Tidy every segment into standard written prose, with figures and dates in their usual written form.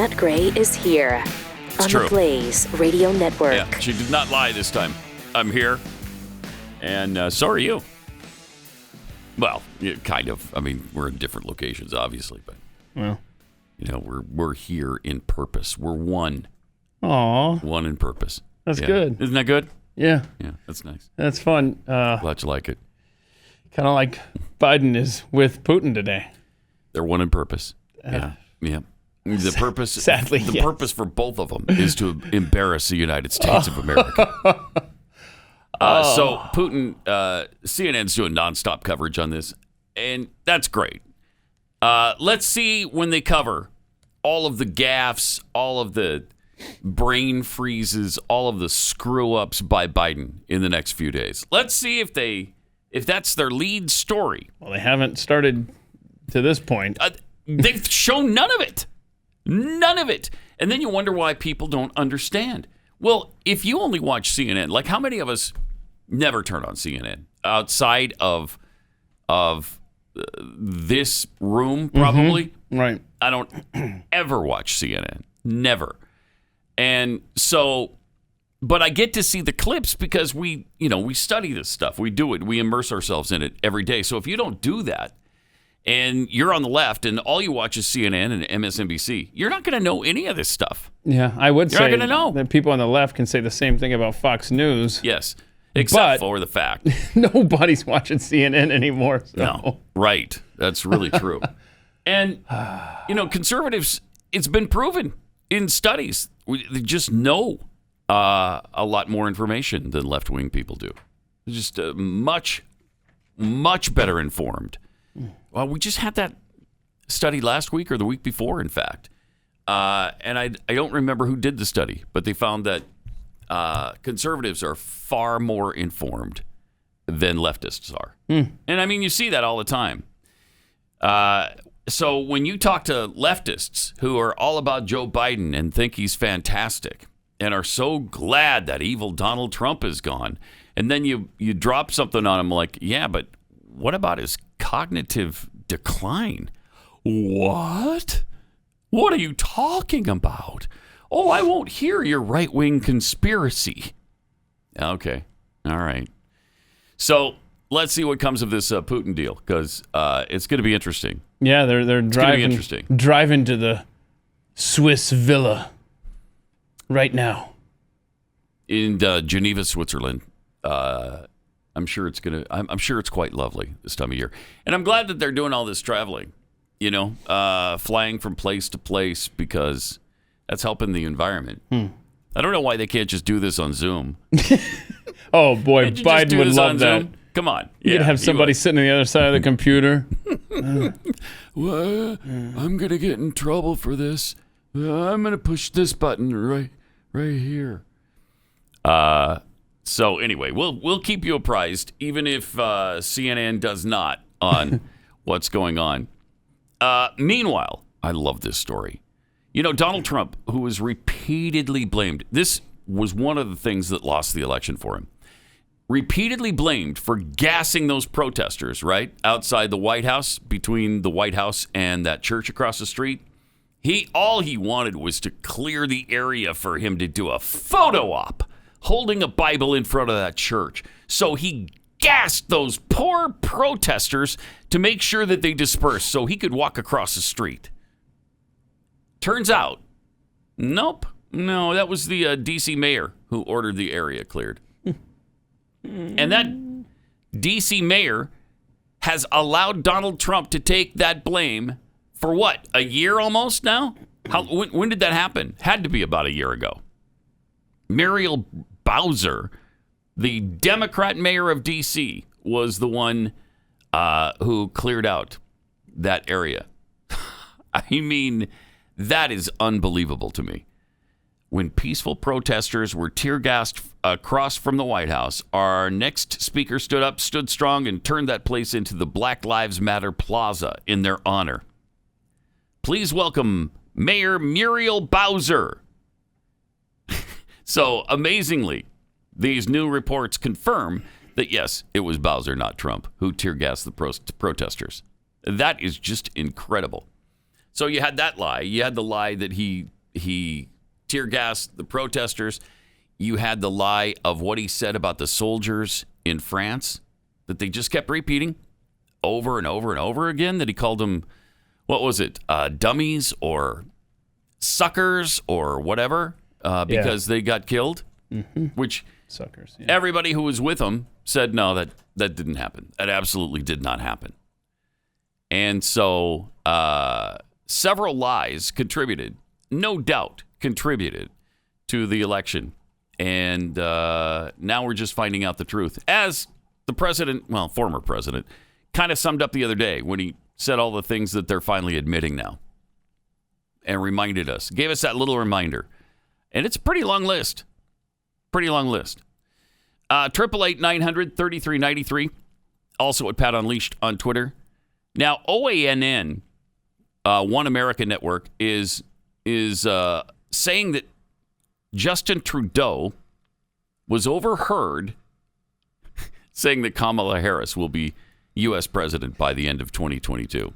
Pat Gray is here on true. the Blaze Radio Network. Yeah, she did not lie this time. I'm here, and so are you. Well, kind of. I mean, we're in different locations, obviously, but we're here in purpose. We're one. Aw. One in purpose. That's good. Isn't that good? Yeah. Yeah, that's nice. That's fun. Glad you like it. Kind of like Biden is with Putin today. They're one in purpose. Yeah. The purpose, sadly, the purpose for both of them is to embarrass the United States of America. So Putin, CNN's doing nonstop coverage on this, and that's great. Let's see when they cover all of the gaffes, all of the brain freezes, all of the screw-ups by Biden in the next few days. Let's see if that's their lead story. Well, they haven't started to this point. They've shown none of it. None of it. And then you wonder why people don't understand. Well, if you only watch CNN, like how many of us never turn on CNN outside of this room, probably? Mm-hmm. Right. I don't ever watch CNN. Never. And so, but I get to see the clips because we study this stuff. We do it. We immerse ourselves in it every day. So if you don't do that and you're on the left and all you watch is CNN and MSNBC, you're not going to know any of this stuff. Yeah, I would You're say not gonna know. that people on the left can say the same thing about Fox News. Yes, except for the fact. Nobody's watching CNN anymore. So. No, right. That's really true. And, conservatives, it's been proven in studies. They just know a lot more information than left-wing people do. They're just much, much better informed. Well, we just had that study last week or the week before, in fact. And I don't remember who did the study, but they found that conservatives are far more informed than leftists are. And, I mean, you see that all the time. So when you talk to leftists who are all about Joe Biden and think he's fantastic and are so glad that evil Donald Trump is gone, and then you drop something on him like, yeah, but what about his cognitive decline? What? What are you talking about? Oh, I won't hear your right-wing conspiracy. Okay. All right. So let's see what comes of this Putin deal, because it's going to be interesting. Yeah, they're driving to the Swiss villa right now in Geneva, Switzerland. I'm sure it's quite lovely this time of year, and I'm glad that they're doing all this traveling. Flying from place to place because that's helping the environment. I don't know why they can't just do this on Zoom. Oh boy, Biden would love that. Zoom? Come on. You could have somebody sitting on the other side of the computer. Well, I'm going to get in trouble for this. I'm going to push this button right here. So anyway, we'll keep you apprised, even if CNN does not, on what's going on. Meanwhile, I love this story. Donald Trump, who was repeatedly blamed, this was one of the things that lost the election for him. Repeatedly blamed for gassing those protesters, right? Outside the White House, between the White House and that church across the street. All he wanted was to clear the area for him to do a photo op holding a Bible in front of that church. So he gassed those poor protesters to make sure that they dispersed so he could walk across the street. Turns out, nope. No, that was the D.C. mayor who ordered the area cleared. And that D.C. mayor has allowed Donald Trump to take that blame for what, a year almost now? When did that happen? Had to be about a year ago. Muriel Bowser, the Democrat mayor of D.C., was the one who cleared out that area. I mean, that is unbelievable to me. When peaceful protesters were tear-gassed across from the White House, our next speaker stood strong, and turned that place into the Black Lives Matter Plaza in their honor. Please welcome Mayor Muriel Bowser. So, amazingly, these new reports confirm that, yes, it was Bowser, not Trump, who tear-gassed the protesters. That is just incredible. So you had that lie. You had the lie that he tear gassed the protesters. You had the lie of what he said about the soldiers in France that they just kept repeating over and over and over again, that he called them, what was it, dummies or suckers or whatever, because they got killed, which Suckers. Yeah. everybody who was with him said, no, that didn't happen. That absolutely did not happen. And so several lies contributed, no doubt contributed to the election. And now we're just finding out the truth. As the president, well, former president, kind of summed up the other day when he said all the things that they're finally admitting now and reminded us, gave us that little reminder. And it's a pretty long list. Pretty long list. 888-900-3393. Also at Pat Unleashed on Twitter. Now, OANN, One America Network, is saying that Justin Trudeau was overheard saying that Kamala Harris will be U.S. president by the end of 2022.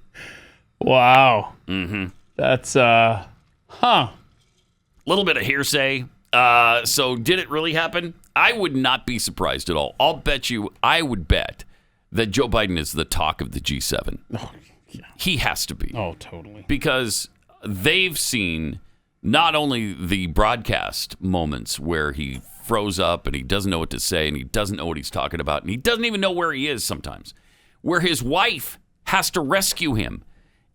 Wow. Mm-hmm. That's, A little bit of hearsay. So did it really happen? I would not be surprised at all. I would bet that Joe Biden is the talk of the G7. oh, yeah. He has to be. Oh, totally. Because they've seen not only the broadcast moments where he froze up and he doesn't know what to say and he doesn't know what he's talking about and he doesn't even know where he is sometimes, where his wife has to rescue him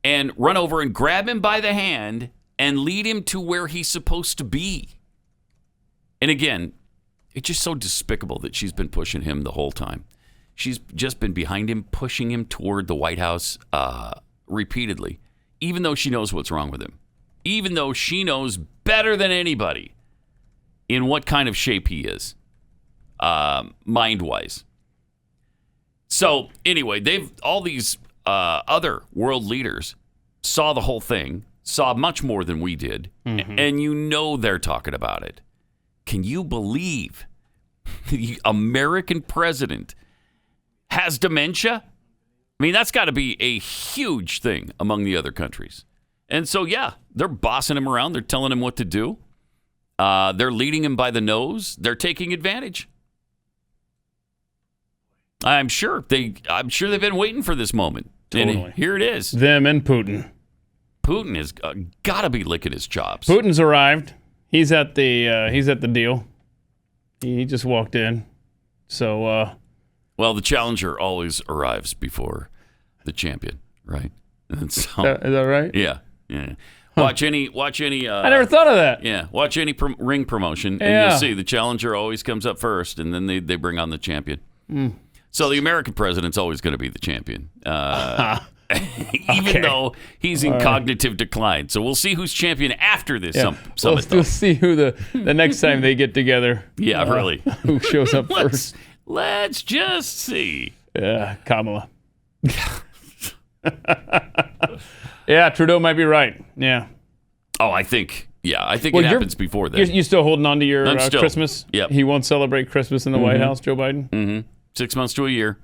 and run over and grab him by the hand and lead him to where he's supposed to be. And again, it's just so despicable that she's been pushing him the whole time. She's just been behind him, pushing him toward the White House repeatedly, even though she knows what's wrong with him, even though she knows better than anybody in what kind of shape he is, mind-wise. So anyway, all these other world leaders saw the whole thing, saw much more than we did, and you know they're talking about it. Can you believe the American president has dementia? I mean, that's got to be a huge thing among the other countries. And so, yeah, they're bossing him around. They're telling him what to do. They're leading him by the nose. They're taking advantage. I'm sure they've been waiting for this moment. Totally. And here it is. Them and Putin. Putin has got to be licking his chops. Putin's arrived. He's at the deal. He just walked in. So, well, the challenger always arrives before the champion, right? And so, is that right? Yeah. Watch any. I never thought of that. Yeah, watch any ring promotion, and you'll see the challenger always comes up first, and then they bring on the champion. So the American president's always going to be the champion, even though he's in cognitive decline. So we'll see who's champion after this summit. We'll see who the next time they get together. Yeah, really. Who shows up first? Let's just see. Yeah, Kamala. Yeah, Trudeau might be right. Yeah. Oh, I think it happens before that. You still holding on to your Christmas? Yep. He won't celebrate Christmas in the White House, Joe Biden? Mm-hmm. 6 months to a year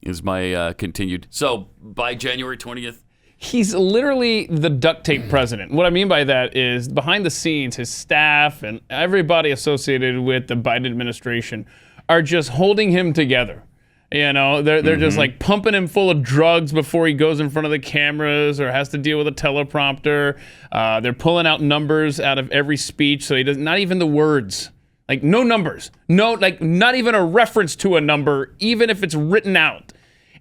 is my continued. So by January 20th. He's literally the duct tape president. What I mean by that is behind the scenes, his staff and everybody associated with the Biden administration are just holding him together. You know, they're just like pumping him full of drugs before he goes in front of the cameras or has to deal with a teleprompter. They're pulling out numbers out of every speech, so he does not even the words. Like no numbers, not even a reference to a number, even if it's written out.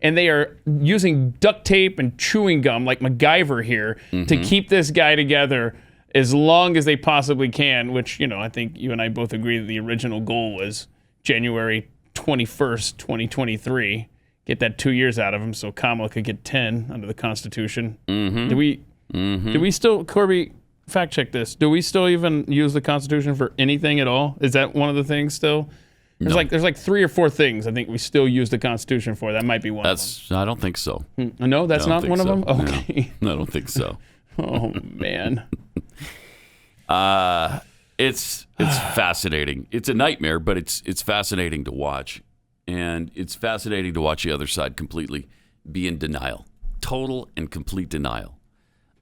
And they are using duct tape and chewing gum like MacGyver here to keep this guy together as long as they possibly can. Which I think you and I both agree that the original goal was January 21st, 2023. Get that 2 years out of him so Kamala could get 10 under the Constitution. Do we still, Corby, fact check this. Do we still even use the Constitution for anything at all? Is that one of the things still? There's like 3 or 4 things I think we still use the Constitution for. That might be one of them. I don't think so. No, that's not one of them? Okay. No, I don't think so. Oh, man. It's fascinating. It's a nightmare, but it's fascinating to watch. And it's fascinating to watch the other side completely be in denial. Total and complete denial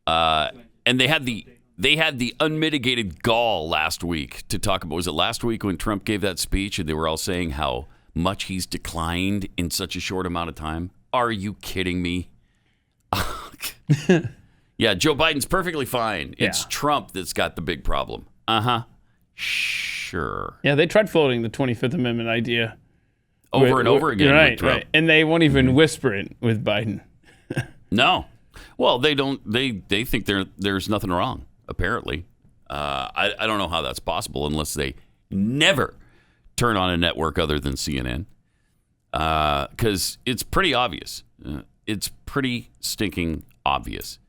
And they had the unmitigated gall last week to talk about. Was it last week when Trump gave that speech and they were all saying how much he's declined in such a short amount of time? Are you kidding me? Yeah, Joe Biden's perfectly fine. Yeah. It's Trump that's got the big problem. Sure. Yeah, they tried floating the 25th Amendment idea Over and over again Right, with Trump. right. And they won't even whisper it with Biden. No. Well, they don't. They think there's nothing wrong. Apparently, I don't know how that's possible unless they never turn on a network other than CNN, because it's pretty obvious. It's pretty stinking obvious.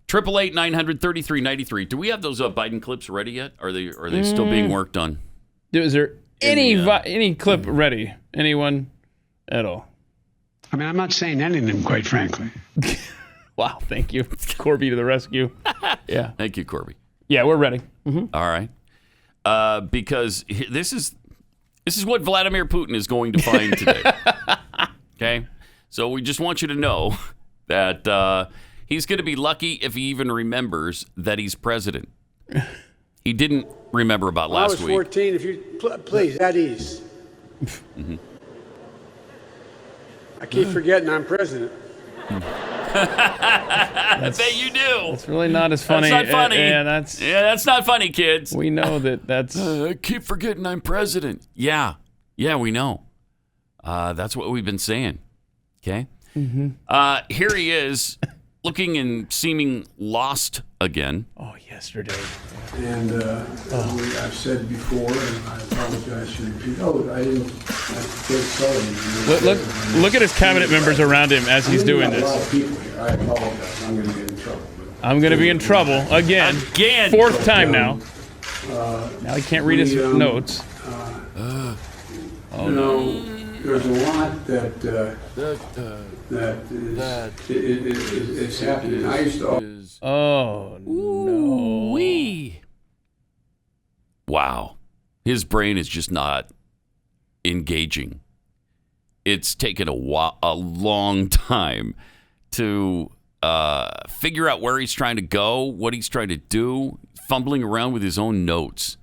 888-900-3393. Do we have those Biden clips ready yet? Are they still being worked on? Is there any clip ready? Anyone at all? I mean, I'm not saying anything, quite frankly. Wow, thank you. Corby to the rescue. Yeah. Thank you, Corby. Yeah, we're ready. All right. Because this is what Vladimir Putin is going to find today. Okay? So we just want you to know that he's going to be lucky if he even remembers that he's president. He didn't remember about last week. I was 14. If you please, at ease. I keep forgetting I'm president. I bet you do. It's really not as funny. That's not funny. That's not funny, kids. We know that's. I keep forgetting I'm president. Yeah, we know. That's what we've been saying. Okay. Here he is, looking and seeming lost again. Oh, yesterday. And I've said before, and I apologize for repeating. I didn't. Look at his cabinet members around him as he's doing A lot this. of people here. I apologize. I'm going to get in trouble. I'm going to be in trouble again. Fourth time now. Now he can't read his notes. There's a lot that is happening. I used to. Oh, no. Wee. Wow. His brain is just not engaging. It's taken a long time to figure out where he's trying to go, what he's trying to do, fumbling around with his own notes.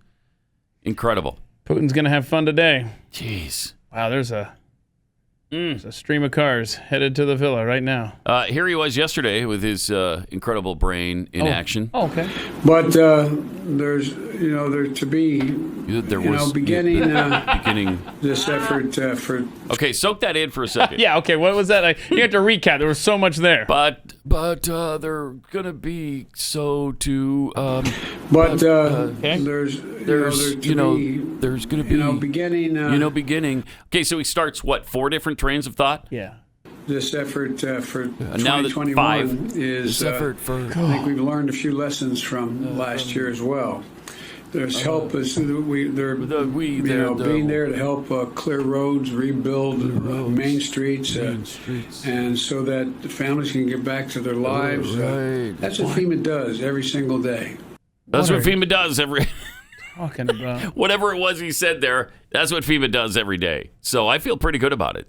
Incredible. Putin's going to have fun today. Jeez. Wow, there's a stream of cars headed to the villa right now. Here he was yesterday with his incredible brain in action. Oh, okay. But there's, there to be, beginning this effort for. Okay, soak that in for a second. Yeah, okay, what was that? You have to recap. There was so much there. But they're going to be so too. There's going to be beginning. Beginning. Okay, so he starts what? 4 different trains of thought. Yeah. This effort for now 2021 5. is. This effort for. I think we've learned a few lessons from last year as well. There's help as being there to help clear roads, rebuild main streets, and so that the families can get back to their lives. That's what FEMA does every single day. That's what FEMA does every. Talking about Whatever it was he said there, that's what FEMA does every day. So I feel pretty good about it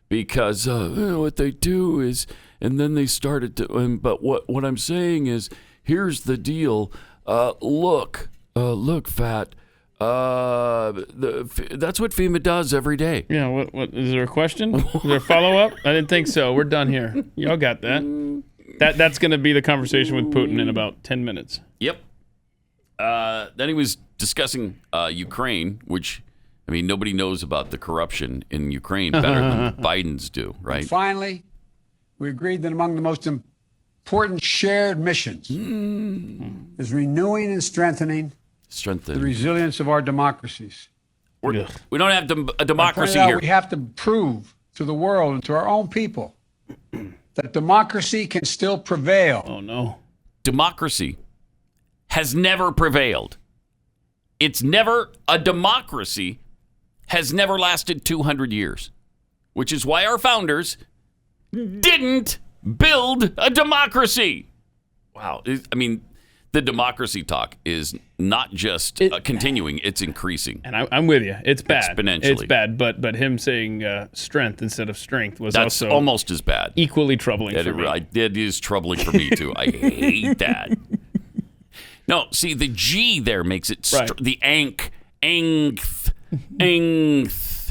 because what they do is, and then they started to. But what I'm saying is, here's the deal. Look, fat. That's what FEMA does every day. Yeah, what is there a question? Is there a follow-up? I didn't think so. We're done here. Y'all got that. That's going to be the conversation with Putin in about 10 minutes. Yep. Then he was discussing Ukraine, which, I mean, nobody knows about the corruption in Ukraine better than Biden's do, right? Finally, we agreed that among the most important shared missions is renewing and strengthening the resilience of our democracies. We don't have a democracy here. We have to prove to the world and to our own people that democracy can still prevail. Oh, no. Democracy has never prevailed. It's never a democracy, has never lasted 200 years, which is why our founders didn't build a democracy. Wow. I mean, The democracy talk is not just continuing; it's increasing. And I'm with you. It's bad. Exponentially. It's bad. But him saying strength instead of strength was That's also almost as bad. Equally troubling for me. It is troubling for me too. I hate that. No, see, the G there makes it the angth,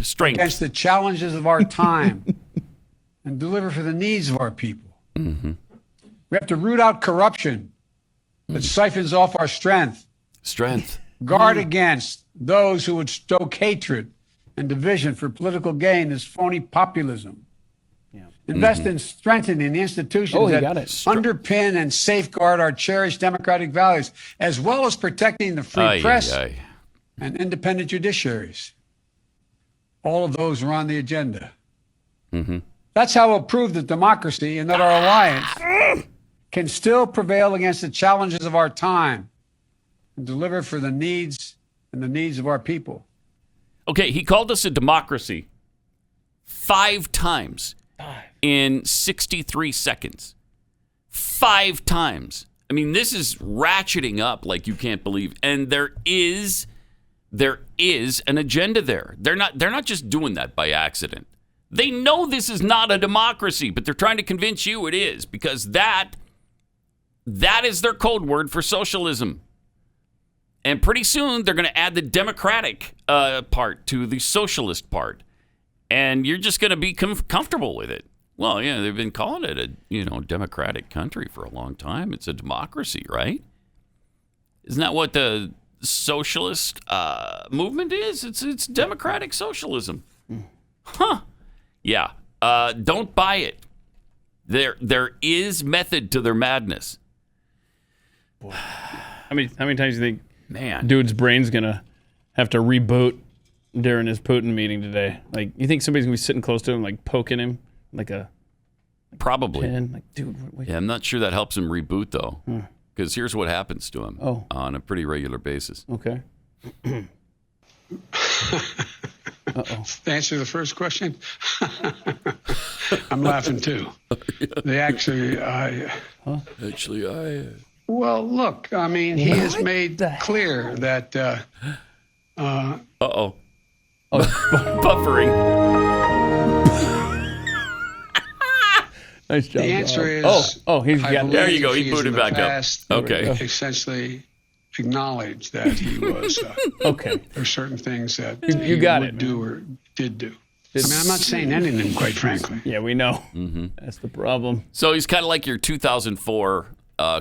strength against the challenges of our time and deliver for the needs of our people. Mm-hmm. We have to root out corruption that siphons off our strength. Guard against those who would stoke hatred and division for political gain as phony populism. Yeah. Invest in strengthening the institutions that underpin and safeguard our cherished democratic values, as well as protecting the free press and independent judiciaries. All of those are on the agenda. Mm-hmm. That's how we'll prove that democracy and that our alliance can still prevail against the challenges of our time and deliver for the needs of our people. Okay, he called us a democracy 5 times in 63 seconds. 5 times. I mean, this is ratcheting up like you can't believe. And there is an agenda there. They're not just doing that by accident. They know this is not a democracy, but they're trying to convince you it is, because that is their code word for socialism. And pretty soon they're going to add the democratic part to the socialist part. And you're just going to be comfortable with it. Well, yeah, they've been calling it a democratic country for a long time. It's a democracy, right? Isn't that what the socialist movement is? It's democratic socialism. Huh. Yeah. Don't buy it. There is method to their madness. Boy. How many times do you think dude's brain's gonna have to reboot during his Putin meeting today? Like, you think somebody's gonna be sitting close to him, like poking him like a probably pin? Like, dude, yeah, I'm not sure that helps him reboot though, because here's what happens to him on a pretty regular basis. Okay. To answer the first question, I'm laughing too. Well, look, I mean, he has made clear that. Buffering. Nice job. The answer is. He's got. There you go. He booted back up. Okay. Essentially acknowledged that he was. Okay. There are certain things that you got would do or did do. I mean, I'm not saying anything, quite frankly. Yeah, we know. Mm-hmm. That's the problem. So he's kind of like your 2004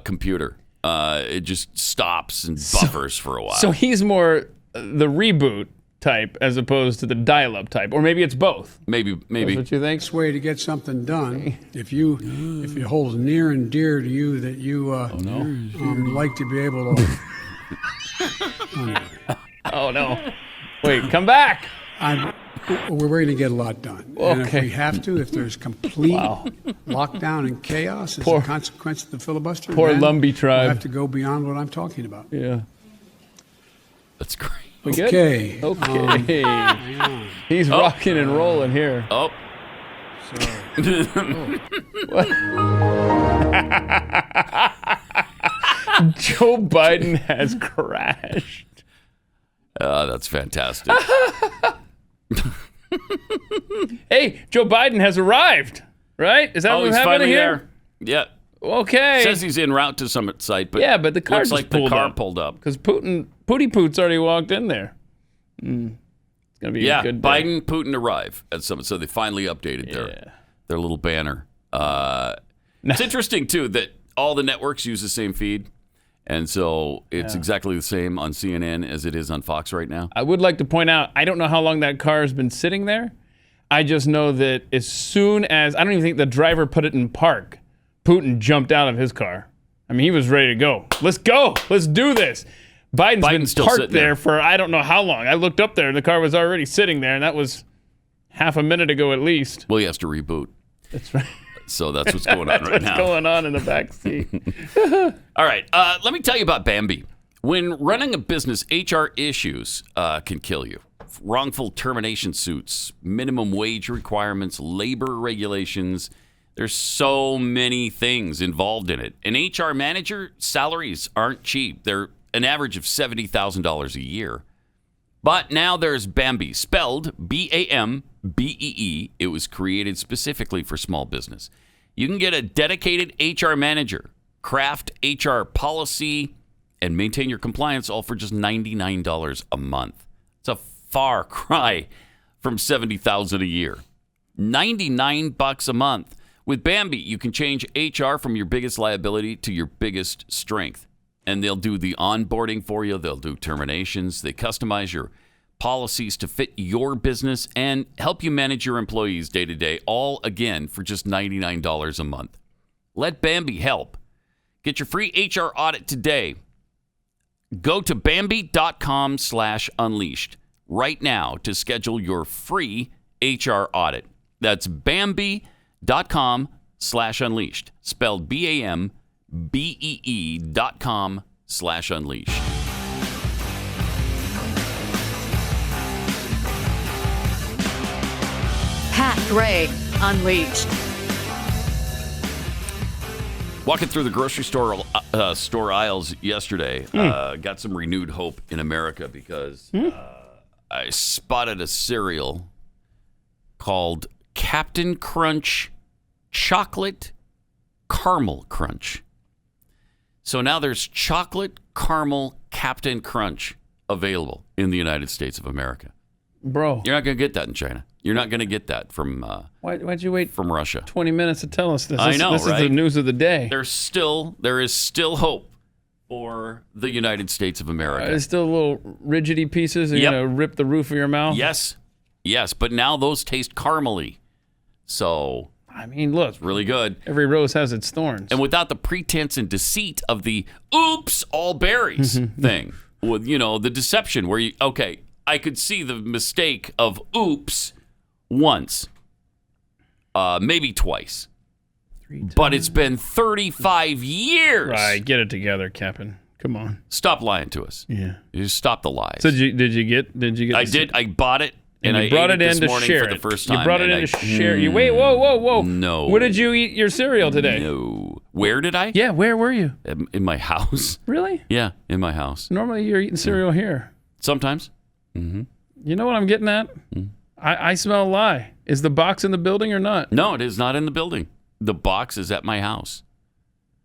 computer. It just stops and buffers for a while. So he's more the reboot type as opposed to the dial-up type, or maybe it's both. Maybe. That's what you think? Best way to get something done, if it holds near and dear to you that you like to be able to. Oh no! Wait, come back. We're going to get a lot done. Okay. And if we have to, if there's complete lockdown and chaos as a consequence of the filibuster, poor Lumbee tribe. We'll have to go beyond what I'm talking about. Yeah. That's great. We good? Okay. He's rocking and rolling here. Oh. Joe Biden has crashed. That's fantastic. Hey, Joe Biden has arrived, right? Is that what's happening here? Yeah. Okay. Says he's en route to Summit site, but but the car looks like the car pulled up. Because Pooty Poot's already walked in there. It's gonna be a good day. Biden, Putin arrive at Summit, so they finally updated their little banner. It's interesting too that all the networks use the same feed, and so it's exactly the same on CNN as it is on Fox right now. I would like to point out, I don't know how long that car has been sitting there. I just know that as soon as, I don't even think the driver put it in park, Putin jumped out of his car. I mean, he was ready to go. Let's go. Let's do this. Biden's been still parked there for I don't know how long. I looked up there and the car was already sitting there, and that was half a minute ago at least. Well, he has to reboot. That's right. So that's what's going on right now. What's going on in the back seat. All right. Let me tell you about Bambi. When running a business, HR issues can kill you. Wrongful termination suits, minimum wage requirements, labor regulations. There's so many things involved in it. An HR manager, salaries aren't cheap. They're an average of $70,000 a year. But now there's Bambi, spelled B-A-M-B-E-E. It was created specifically for small business. You can get a dedicated HR manager, craft HR policy, and maintain your compliance all for just $99 a month. It's a far cry from $70,000 a year. $99 a month. With Bambi, you can change HR from your biggest liability to your biggest strength. And they'll do the onboarding for you. They'll do terminations. They customize your policies to fit your business and help you manage your employees day to day, all again for just $99 a month. Let Bambi help. Get your free HR audit today. Go to Bambi.com/unleashed right now to schedule your free HR audit. That's Bambi.com/unleashed, spelled BAMBEE.com/unleashed. Pat Gray Unleashed. Walking through the grocery store aisles yesterday, got some renewed hope in America because I spotted a cereal called Captain Crunch Chocolate Caramel Crunch. So now there's chocolate caramel Captain Crunch available in the United States of America. Bro. You're not going to get that in China. You're not going to get that from Why'd you wait from Russia. 20 minutes to tell us this? I know, This right? is the news of the day. There is still hope for the United States of America. There's still little rigidy pieces. You're Yep. going to rip the roof of your mouth? Yes, but now those taste caramely. So, I mean, look. really good. Every rose has its thorns. And without the pretense and deceit of the oops, all berries thing. With, the deception where I could see the mistake of oops once, maybe twice. But it's been 35 years. Right, get it together, Captain. Come on. Stop lying to us. Yeah. You stop the lies. So did you get? I did. I bought it. And you I brought ate it this in to morning share for the it. first time. You brought it in to share. You wait, whoa. No. Where did you eat your cereal today? No. Where did I? Yeah, where were you? In my house. Really? Yeah, in my house. Normally you're eating cereal here. Sometimes. You know what I'm getting at? I smell a lie. Is the box in the building or not? No, it is not in the building. The box is at my house.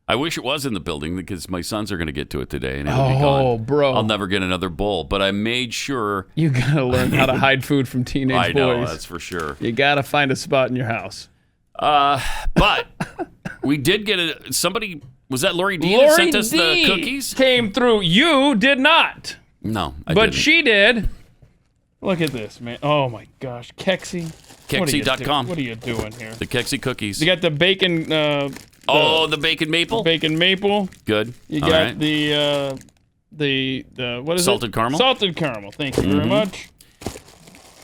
I wish it was in the building because my sons are going to get to it today and it'll be gone. Oh, bro. I'll never get another bowl, but I made sure. You got to learn how to hide food from teenage boys. I know, that's for sure. You got to find a spot in your house. But we did get somebody, was that Lori D that sent us the cookies? Came through. You did not. No, I But didn't. she did. Look at this, man. Oh, my gosh. Keksi. Keksi.com. What are you doing here? The Keksi cookies. You got the bacon. The bacon maple? Bacon maple. Good. You All got right. the what is Salted it? caramel? Salted caramel. Thank you very much.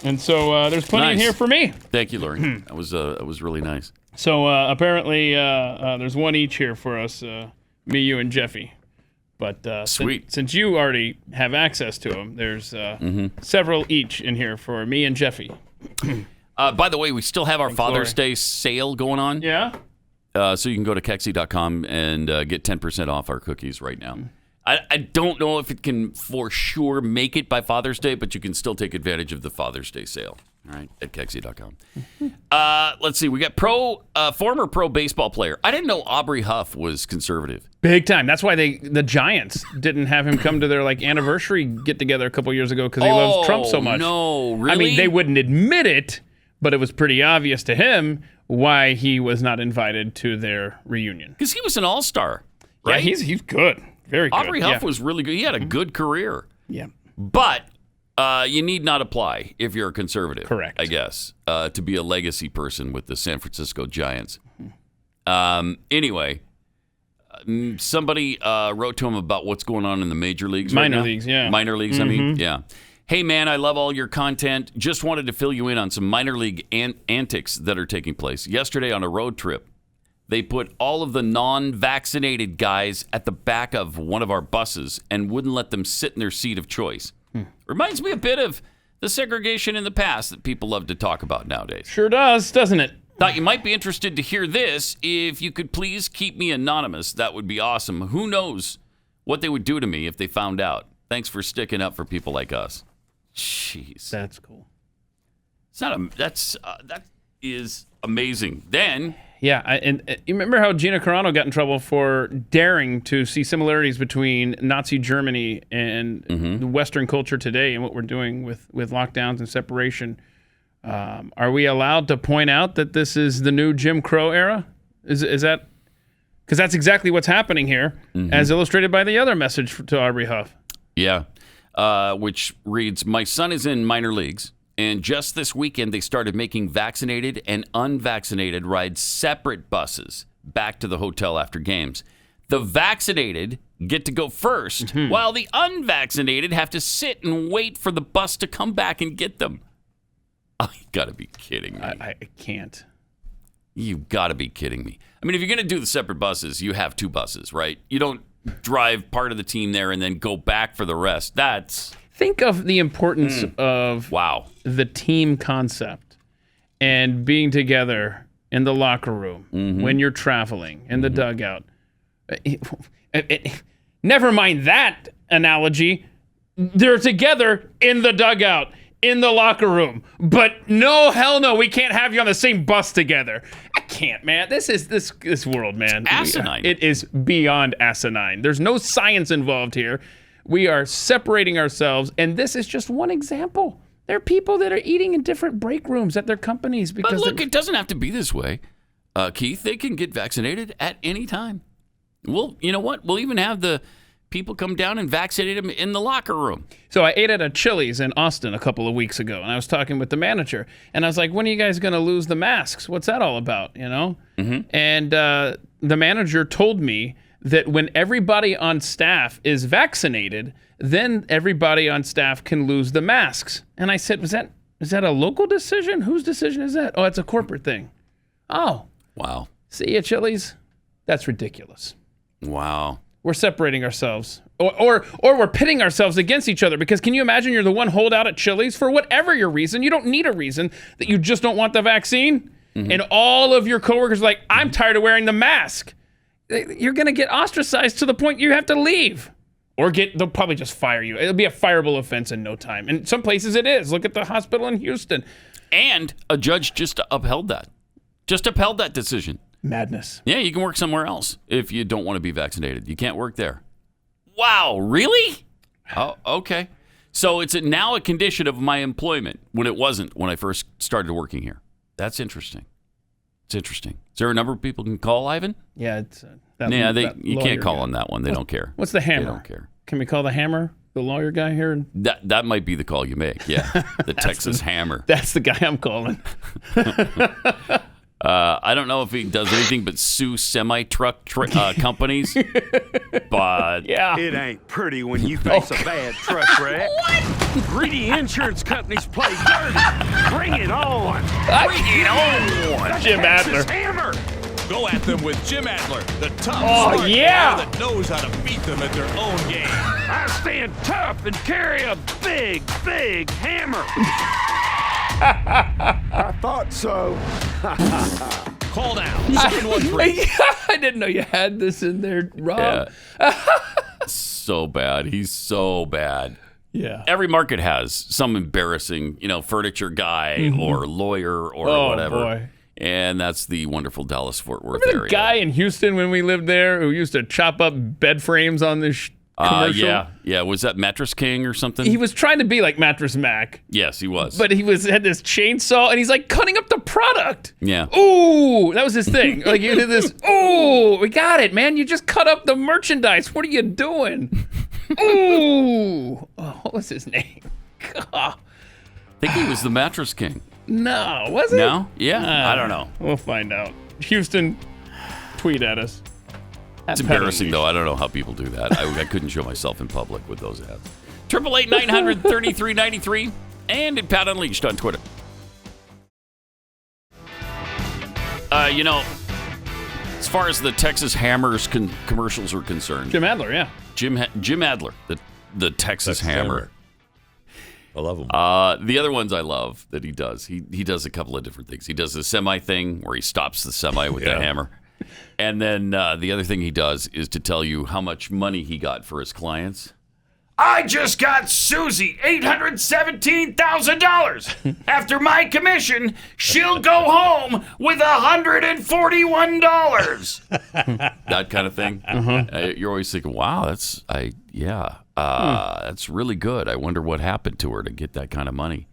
And so there's plenty in Nice. here for me. Thank you, Lori. That was really nice. So apparently there's one each here for us, me, you, and Jeffy. But Sweet. Since you already have access to them, there's several each in here for me and Jeffy. By the way, we still have our Thanks, Father's Lori. Day sale going on. Yeah? So you can go to Keksi.com and get 10% off our cookies right now. I don't know if it can for sure make it by Father's Day, but you can still take advantage of the Father's Day sale. All right, at Keksi.com. Let's see. We got former pro baseball player. I didn't know Aubrey Huff was conservative. Big time. That's why the Giants didn't have him come to their anniversary get together a couple years ago because he loves Trump so much. No, really? I mean, they wouldn't admit it, but it was pretty obvious to him why he was not invited to their reunion. Because he was an all-star, right? Yeah, he's good. Very good. Aubrey Huff was really good. He had a good career. Yeah. But you need not apply if you're a conservative. Correct. I guess, to be a legacy person with the San Francisco Giants. Anyway, somebody wrote to him about what's going on in the major leagues right now. Minor leagues, yeah. Minor leagues, I mean, yeah. Hey, man, I love all your content. Just wanted to fill you in on some minor league antics that are taking place. Yesterday on a road trip, they put all of the non-vaccinated guys at the back of one of our buses and wouldn't let them sit in their seat of choice. Reminds me a bit of the segregation in the past that people love to talk about nowadays. Sure does, doesn't it? Thought you might be interested to hear this. If you could please keep me anonymous, that would be awesome. Who knows what they would do to me if they found out. Thanks for sticking up for people like us. Jeez. That's cool. That is amazing. Then... Yeah, and you remember how Gina Carano got in trouble for daring to see similarities between Nazi Germany and the Western culture today and what we're doing with lockdowns and separation. Are we allowed to point out that this is the new Jim Crow era? Is that... Because that's exactly what's happening here, as illustrated by the other message to Aubrey Huff. Yeah, which reads, my son is in minor leagues. And just this weekend, they started making vaccinated and unvaccinated ride separate buses back to the hotel after games. The vaccinated get to go first, while the unvaccinated have to sit and wait for the bus to come back and get them. Oh, you got to be kidding me. I can't. You've got to be kidding me. I mean, if you're going to do the separate buses, you have two buses, right? You don't drive part of the team there and then go back for the rest. Think of the importance of the team concept and being together in the locker room when you're traveling in the dugout. Never mind that analogy. They're together in the dugout, in the locker room. But no, hell no, we can't have you on the same bus together. I can't, man. This world, man. It's asinine. It is beyond asinine. There's no science involved here. We are separating ourselves, and this is just one example. There are people that are eating in different break rooms at their companies because. But look, it doesn't have to be this way, Keith. They can get vaccinated at any time. You know what? We'll even have the people come down and vaccinate them in the locker room. So I ate at a Chili's in Austin a couple of weeks ago, and I was talking with the manager, and I was like, "When are you guys going to lose the masks? What's that all about?" You know? And the manager told me that when everybody on staff is vaccinated, then everybody on staff can lose the masks. And I said, is that a local decision? Whose decision is that? Oh, it's a corporate thing. Oh. Wow. See ya, Chili's? That's ridiculous. Wow. We're separating ourselves. Or we're pitting ourselves against each other, because can you imagine you're the one holdout at Chili's for whatever your reason? You don't need a reason that you just don't want the vaccine. And all of your coworkers are like, I'm tired of wearing the mask. You're going to get ostracized to the point you have to leave. Or they'll probably just fire you. It'll be a fireable offense in no time. And some places it is. Look at the hospital in Houston. And a judge just upheld that. Just upheld that decision. Madness. Yeah, you can work somewhere else if you don't want to be vaccinated. You can't work there. Wow, really? Oh, okay. So it's now a condition of my employment when it wasn't when I first started working here. That's interesting. It's interesting. Is there a number of people can call, Ivan? Yeah, it's you can't call on that one. They don't care. What's the hammer? They don't care. Can we call the hammer, the lawyer guy here? That might be the call you make. Yeah, the Texas hammer. That's the guy I'm calling. I don't know if he does anything but sue semi-truck companies, but yeah, it ain't pretty when you face a bad truck wreck. What? Greedy insurance companies play dirty. Bring it on. Bring it on. Jim Adler. Hammer. Go at them with Jim Adler, the tough smart guy that knows how to beat them at their own game. I stand tough and carry a big, big hammer. I thought so. Call now. 713. I didn't know you had this in there, Rob. Yeah. So bad. He's so bad. Yeah. Every market has some embarrassing, furniture guy or lawyer or whatever. Boy. And that's the wonderful Dallas-Fort Worth Remember area. the guy in Houston when we lived there who used to chop up bed frames on this commercial? Yeah. Was that Mattress King or something? He was trying to be like Mattress Mac. Yes, he was. But he had this chainsaw, and he's like cutting up the product. Yeah. Ooh, that was his thing. Like you did this. Ooh, we got it, man. You just cut up the merchandise. What are you doing? Ooh. Oh, what was his name? God. I think he was the Mattress King. No, was it? No? Yeah, I don't know. We'll find out. Houston, tweet at us. It's embarrassing, though. I don't know how people do that. I couldn't show myself in public with those ads. 888-900-3393 and at Pat Unleashed on Twitter. As far as the Texas Hammers commercials are concerned. Jim Adler, yeah. Jim Adler, the Texas Hammer. I love them. The other ones I love that he does. He does a couple of different things. He does the semi thing where he stops the semi with the hammer. And then the other thing he does is to tell you how much money he got for his clients. I just got Susie $817,000. After my commission, she'll go home with $141. That kind of thing. You're always thinking, wow, that's really good. I wonder what happened to her to get that kind of money.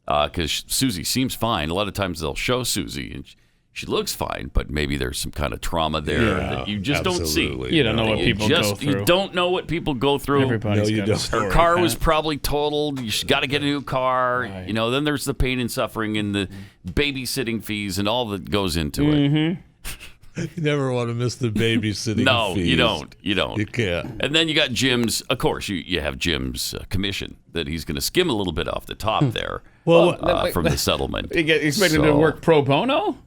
Because Susie seems fine. A lot of times they'll show Susie and she looks fine, but maybe there's some kind of trauma there that you just don't see. You don't know what people go through. You don't know what people go through. Everybody's got a story. Her car was probably totaled. You got to get a new car. Right. You know, then there's the pain and suffering and the babysitting fees and all that goes into it. You never want to miss the babysitting fees. No, you don't. You don't. You can't. And then you got Jim's, of course, you have Jim's commission that he's going to skim a little bit off the top there from the settlement. You expect him to work pro bono?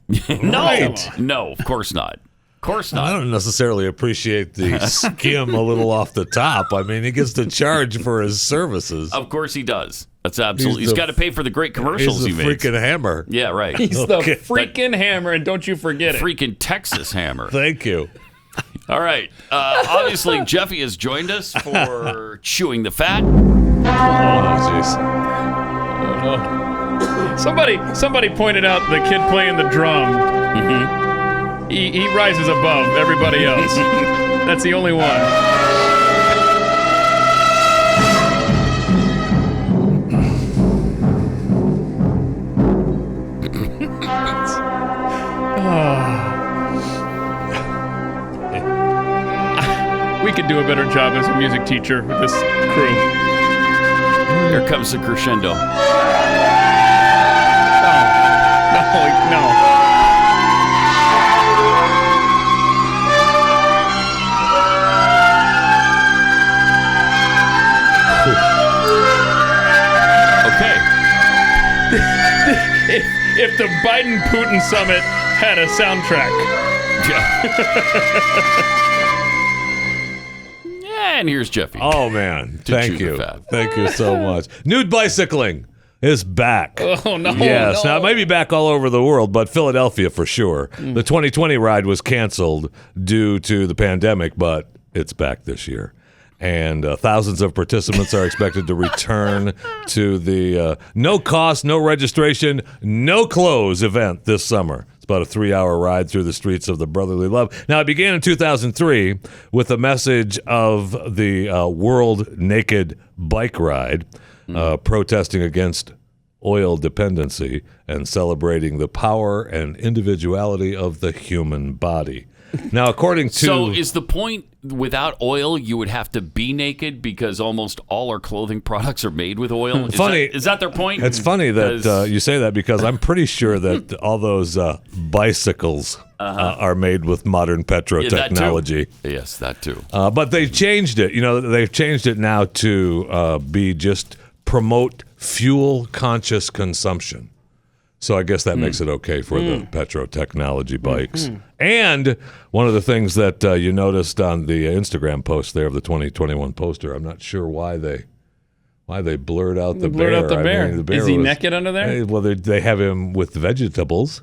No, of course not. Of course not. I don't necessarily appreciate the skim a little off the top. I mean, he gets to charge for his services. Of course he does. That's absolutely. He's got to pay for the great commercials he makes. He's the freaking hammer. Yeah, right. He's the freaking hammer, and don't you forget it. Freaking Texas hammer. Thank you. All right. Obviously, Jeffy has joined us for Chewing the Fat. Oh, jeez. Somebody pointed out the kid playing the drum. He rises above everybody else. That's the only one. We could do a better job as a music teacher with this crew. Here comes the crescendo. No. Okay. If the Biden-Putin summit had a soundtrack. And here's Jeffy. Oh, man. Thank you. Thank you so much. Nude bicycling is back. Oh, no. Yes. Now, it may be back all over the world, but Philadelphia for sure. The 2020 ride was canceled due to the pandemic, but it's back this year. And thousands of participants are expected to return to the no cost, no registration, no close event this summer. It's about a 3-hour ride through the streets of the brotherly love. Now, it began in 2003 with a message of the World Naked Bike Ride, protesting against oil dependency and celebrating the power and individuality of the human body. Now, according to... So is the point, without oil, you would have to be naked because almost all our clothing products are made with oil? Is that their point? It's funny that you say that because I'm pretty sure that all those bicycles are made with modern petro technology. Yes, that too. But they've changed it. You know, they've changed it now to be just promote fuel-conscious consumption. So I guess that makes it okay for the petro technology bikes. And one of the things that you noticed on the Instagram post there of the 2021 poster, I'm not sure why they blurred out the bear. Blurred out the bear. I mean, the bear Is he naked under there? Well, they have him with vegetables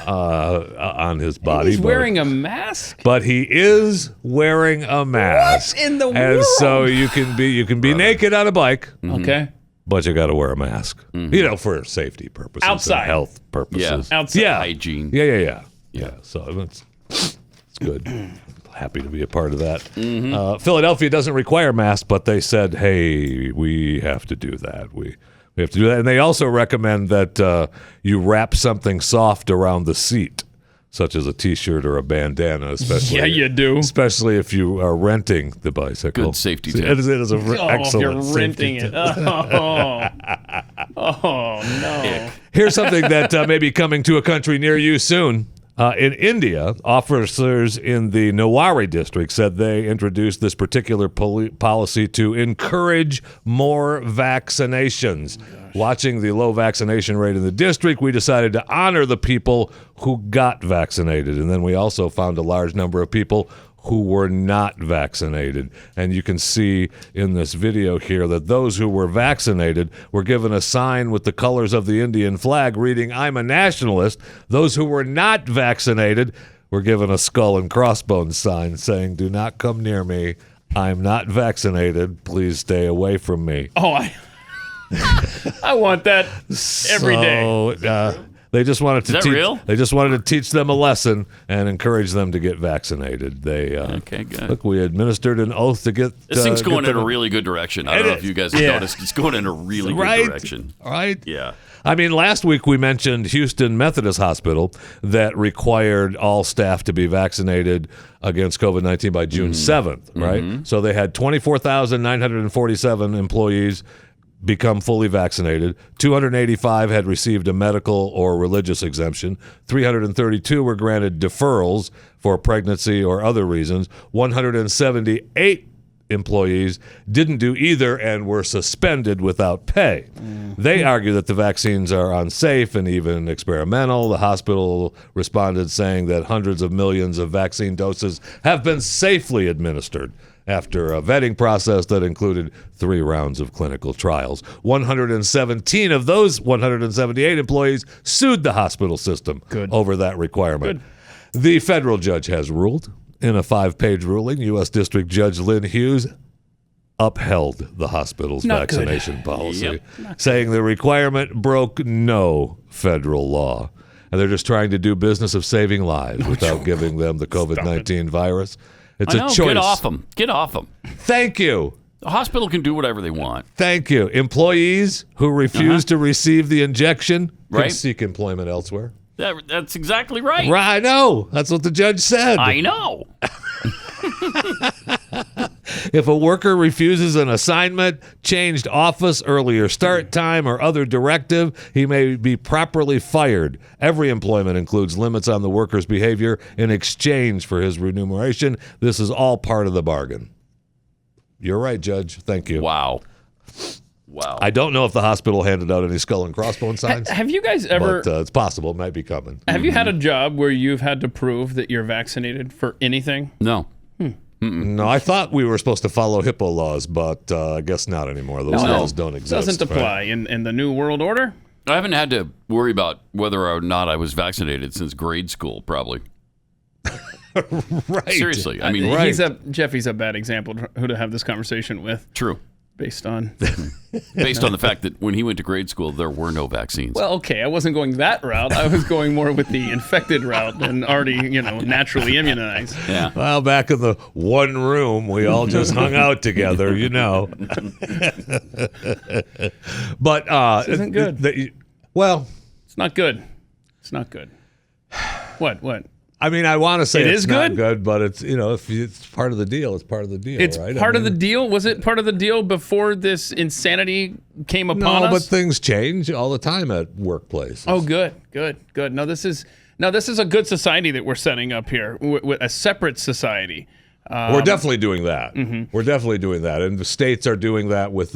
on his body. He's wearing a mask? But he is wearing a mask. What in the and world? So you can be naked on a bike. Okay. But you got to wear a mask, you know, for safety purposes, Outside. and health purposes, Outside. Hygiene. Yeah. So it's good. Happy to be a part of that. Philadelphia doesn't require masks, but they said, hey, we have to do that. We have to do that, and they also recommend that you wrap something soft around the seat, such as a T-shirt or a bandana, especially. Yeah, you do. Especially if you are renting the bicycle. Good safety tip. It is an excellent you're renting safety it. tip. Oh, no. Here's something that may be coming to a country near you soon. In India, officers in the Nawari district said they introduced this particular policy to encourage more vaccinations. Watching the low vaccination rate in the district, we decided to honor the people who got vaccinated. And then we also found a large number of people who were not vaccinated. And you can see in this video here that those who were vaccinated were given a sign with the colors of the Indian flag reading, "I'm a nationalist." Those who were not vaccinated were given a skull and crossbones sign saying, "Do not come near me. I'm not vaccinated. Please stay away from me." Oh, I want that every day. They just wanted to Is that teach. real? They just wanted to teach them a lesson and encourage them to get vaccinated. They Okay, good. Look, we administered an oath to get. This thing's going get in a them- really good direction. I don't know if you guys have noticed. It's going in a really good direction. Right? Yeah. I mean, last week we mentioned Houston Methodist Hospital that required all staff to be vaccinated against COVID-19 by June 7th, right? So they had 24,947 employees become fully vaccinated. 285 had received a medical or religious exemption. 332 were granted deferrals for pregnancy or other reasons. 178 employees didn't do either and were suspended without pay. They argue that the vaccines are unsafe and even experimental. The hospital responded saying that hundreds of millions of vaccine doses have been safely administered after a vetting process that included 3 rounds of clinical trials. 117 of those 178 employees sued the hospital system over that requirement. The federal judge has ruled. In a 5-page ruling, U.S. District Judge Lynn Hughes upheld the hospital's vaccination policy, saying the requirement broke no federal law. And they're just trying to do business of saving lives without giving them the COVID-19 virus. It's a choice. Get off them. Get off them. Thank you. The hospital can do whatever they want. Thank you. Employees who refuse to receive the injection can Right. seek employment elsewhere. That's exactly right. Right, I know. That's what the judge said. I know. If a worker refuses an assignment, changed office, earlier start time, or other directive, he may be properly fired. Every employment includes limits on the worker's behavior in exchange for his remuneration. This is all part of the bargain. You're right, Judge. Thank you. Wow. I don't know if the hospital handed out any skull and crossbone signs. Have you guys ever? But it's possible. It might be coming. Have you had a job where you've had to prove that you're vaccinated for anything? No. No, I thought we were supposed to follow HIPAA laws, but I guess not anymore. Those laws don't exist. Doesn't apply in the New World Order. I haven't had to worry about whether or not I was vaccinated since grade school, probably. Right. Seriously. I mean, Jeffy's a bad example who to have this conversation with. True. Based on the fact that when he went to grade school, there were no vaccines. Well, okay, I wasn't going that route. I was going more with the infected route and already, naturally immunized. Yeah. Well, back in the one room, we all just hung out together, But this isn't good. Well, it's not good. It's not good. What? I mean, I want to say It it's is not good? good, but it's if it's part of the deal, it's part of the deal, It's right? part of the deal. Was it part of the deal before this insanity came upon us? No, but things change all the time at workplaces. Oh, good. No, this is a good society that we're setting up here, with a separate society. We're definitely doing that. Mm-hmm. We're definitely doing that, and the states are doing that with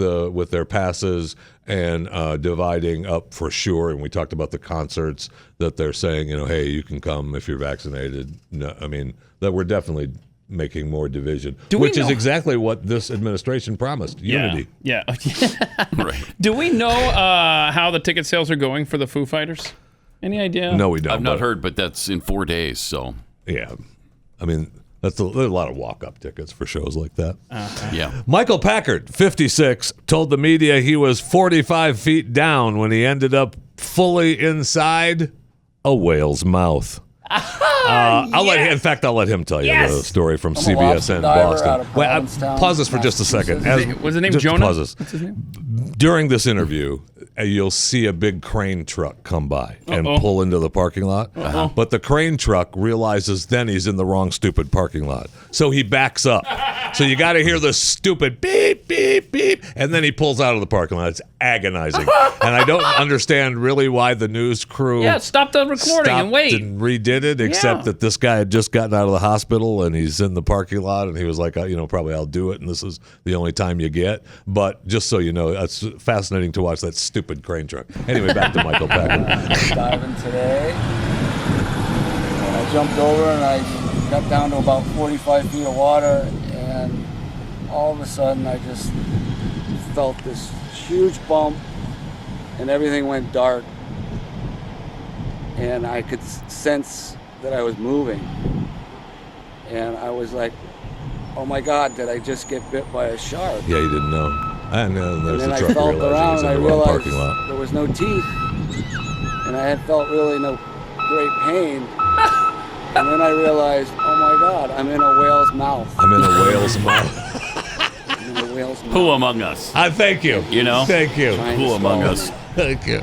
their passes and dividing up for sure. And we talked about the concerts that they're saying, hey, you can come if you're vaccinated. No, I mean that we're definitely making more division, which is exactly what this administration promised: unity. Yeah. Right. Do we know how the ticket sales are going for the Foo Fighters? Any idea? No, we don't. I've not heard, but that's in 4 days. So yeah, I mean. There's a lot of walk-up tickets for shows like that. Yeah. Michael Packard, 56, told the media he was 45 feet down when he ended up fully inside a whale's mouth. I'll let him tell you the story from CBS and Boston. Wait, pause this for just a second. Was his name Jonah? Pause this. What's his name? During this interview, you'll see a big crane truck come by and pull into the parking lot. But the crane truck realizes then he's in the wrong stupid parking lot. So he backs up. So you got to hear the stupid beep, beep, beep. And then he pulls out of the parking lot. It's agonizing. And I don't understand really why the news crew stop the recording and wait. and redid it, except that this guy had just gotten out of the hospital and he's in the parking lot and he was like, probably I'll do it. And this is the only time you get. But just so you know, it's fascinating to watch that stupid crane truck. Anyway, back to Michael Packard. Diving today. I I jumped over and I got down to about 45 feet of water, and all of a sudden I just felt this huge bump and everything went dark, and I could sense that I was moving, and I was like, oh my God, did I just get bit by a shark? Yeah, you didn't know. And then I felt around and I realized there was no teeth, and I had felt really no great pain. And then I realized, oh my God, I'm in a whale's mouth. I'm in a whale's mouth. I'm in a whale's mouth. Who among us? Thank you. You know? Thank you. Who among us? Thank you.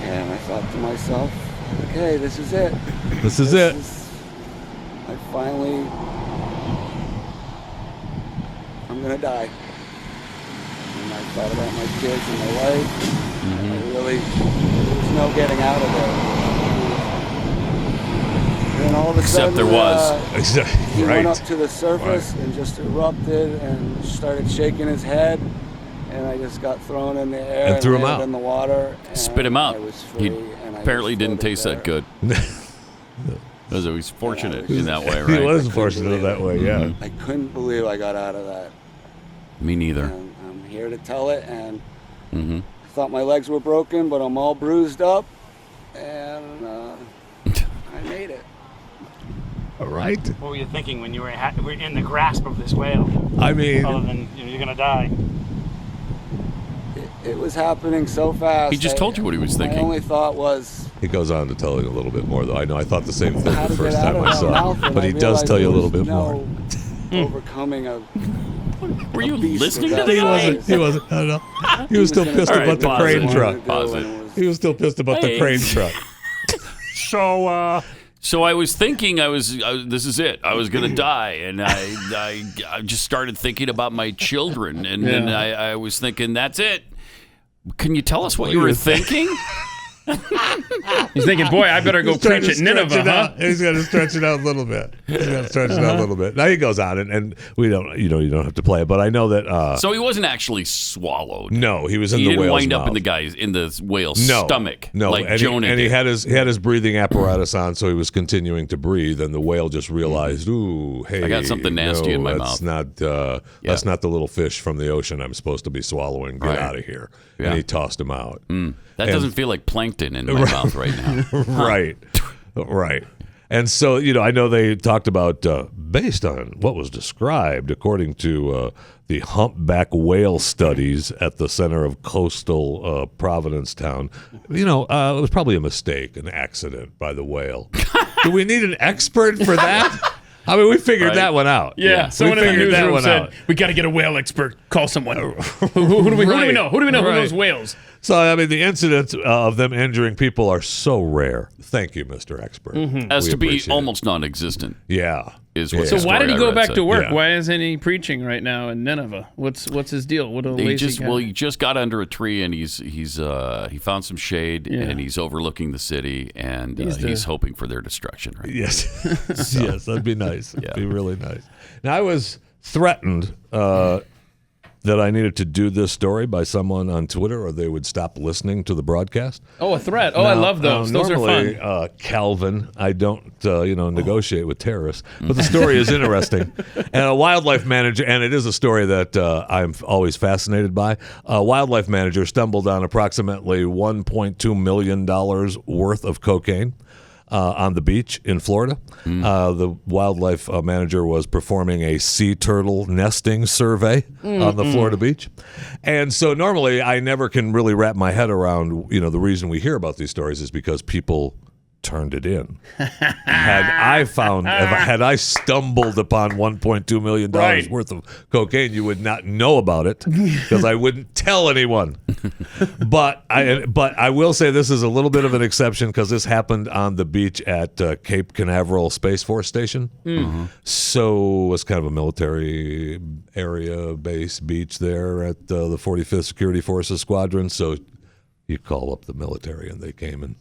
And I thought to myself, okay, this is it. This is it. I'm gonna die. And I thought about my kids and my wife. Mm-hmm. There was no getting out of there. And all of a sudden, there was. He Right. went up to the surface and just erupted and started shaking his head. And I just got thrown in the air And threw him landed out. in the water. Spit him out. I was free, and I Apparently just didn't floated taste there. that good. Because he was fortunate in that way, He right? was fortunate that way, yeah. I couldn't believe I got out of that. Me neither. And I'm here to tell it, and Mm-hmm. I thought my legs were broken, but I'm all bruised up, and I made it. All right. What were you thinking when you were in the grasp of this whale? I mean, Other than you're gonna die. It was happening so fast. He just told you what he was My thinking. only thought was, he goes on to tell you a little bit more, though. I know I thought the same thing how the to first get out time of I that saw mouth, it. and But I he does realized tell you a there little was bit more. overcoming a. Were you beast listening of to that the guy? size. He wasn't. I don't know. He was still pissed All right, about the pause crane it. truck. Pause it. He was still pissed about the Hey. crane truck. So I was thinking this is it. I was going to die, and I just started thinking about my children, and then I was thinking, that's it. Can you tell us what you were thinking? He's thinking, boy, I better go He's trying preach to at stretch Nineveh, it huh? out. He's got to stretch it out a little bit. Now he goes on, and we don't. You don't have to play it, but I know that. So he wasn't actually swallowed. No, he was in He the didn't whale's wind up mouth. in the whale's stomach. No, like and Jonah he did. had his breathing apparatus on, so he was continuing to breathe. And the whale just realized, ooh, hey, I got something nasty in my mouth. That's not the little fish from the ocean I'm supposed to be swallowing. Get out of here! Yeah. And he tossed him out. That doesn't feel like plankton in my mouth right now. Right. And so, I know they talked about, based on what was described, according to the humpback whale studies at the center of coastal Providencetown, it was probably a mistake, an accident by the whale. Do we need an expert for that? I mean, we figured that one out. Yeah, someone in the newsroom said, we got to get a whale expert. Call someone. Who do we know? Who do we know who knows whales? So, I mean, the incidents of them injuring people are so rare. Thank you, Mr. Expert. As We to be appreciate it. almost non-existent. Yeah. So why did he go back to work? Yeah. Why isn't he preaching right now in Nineveh? What's his deal? What a He lazy guy. he just got under a tree and he found some shade and he's overlooking the city and he's hoping for their destruction. Right? Yes, yes, that'd be nice. That'd be really nice. Now I was threatened that I needed to do this story by someone on Twitter, or they would stop listening to the broadcast. Oh, a threat. Oh, I love those. Those are normally, fun. Calvin, I don't, negotiate with terrorists, but the story is interesting. And a wildlife manager, and it is a story that I'm always fascinated by. A wildlife manager stumbled on approximately $1.2 million worth of cocaine on the beach in Florida. The wildlife manager was performing a sea turtle nesting survey on the Florida beach. And so normally I never can really wrap my head around, the reason we hear about these stories is because people turned it in. Had I stumbled upon $1.2 million worth of cocaine, you would not know about it because I wouldn't tell anyone. But I will say this is a little bit of an exception because this happened on the beach at Cape Canaveral Space Force Station. So it's kind of a military area base beach there at the 45th Security Forces Squadron. So you call up the military and they came and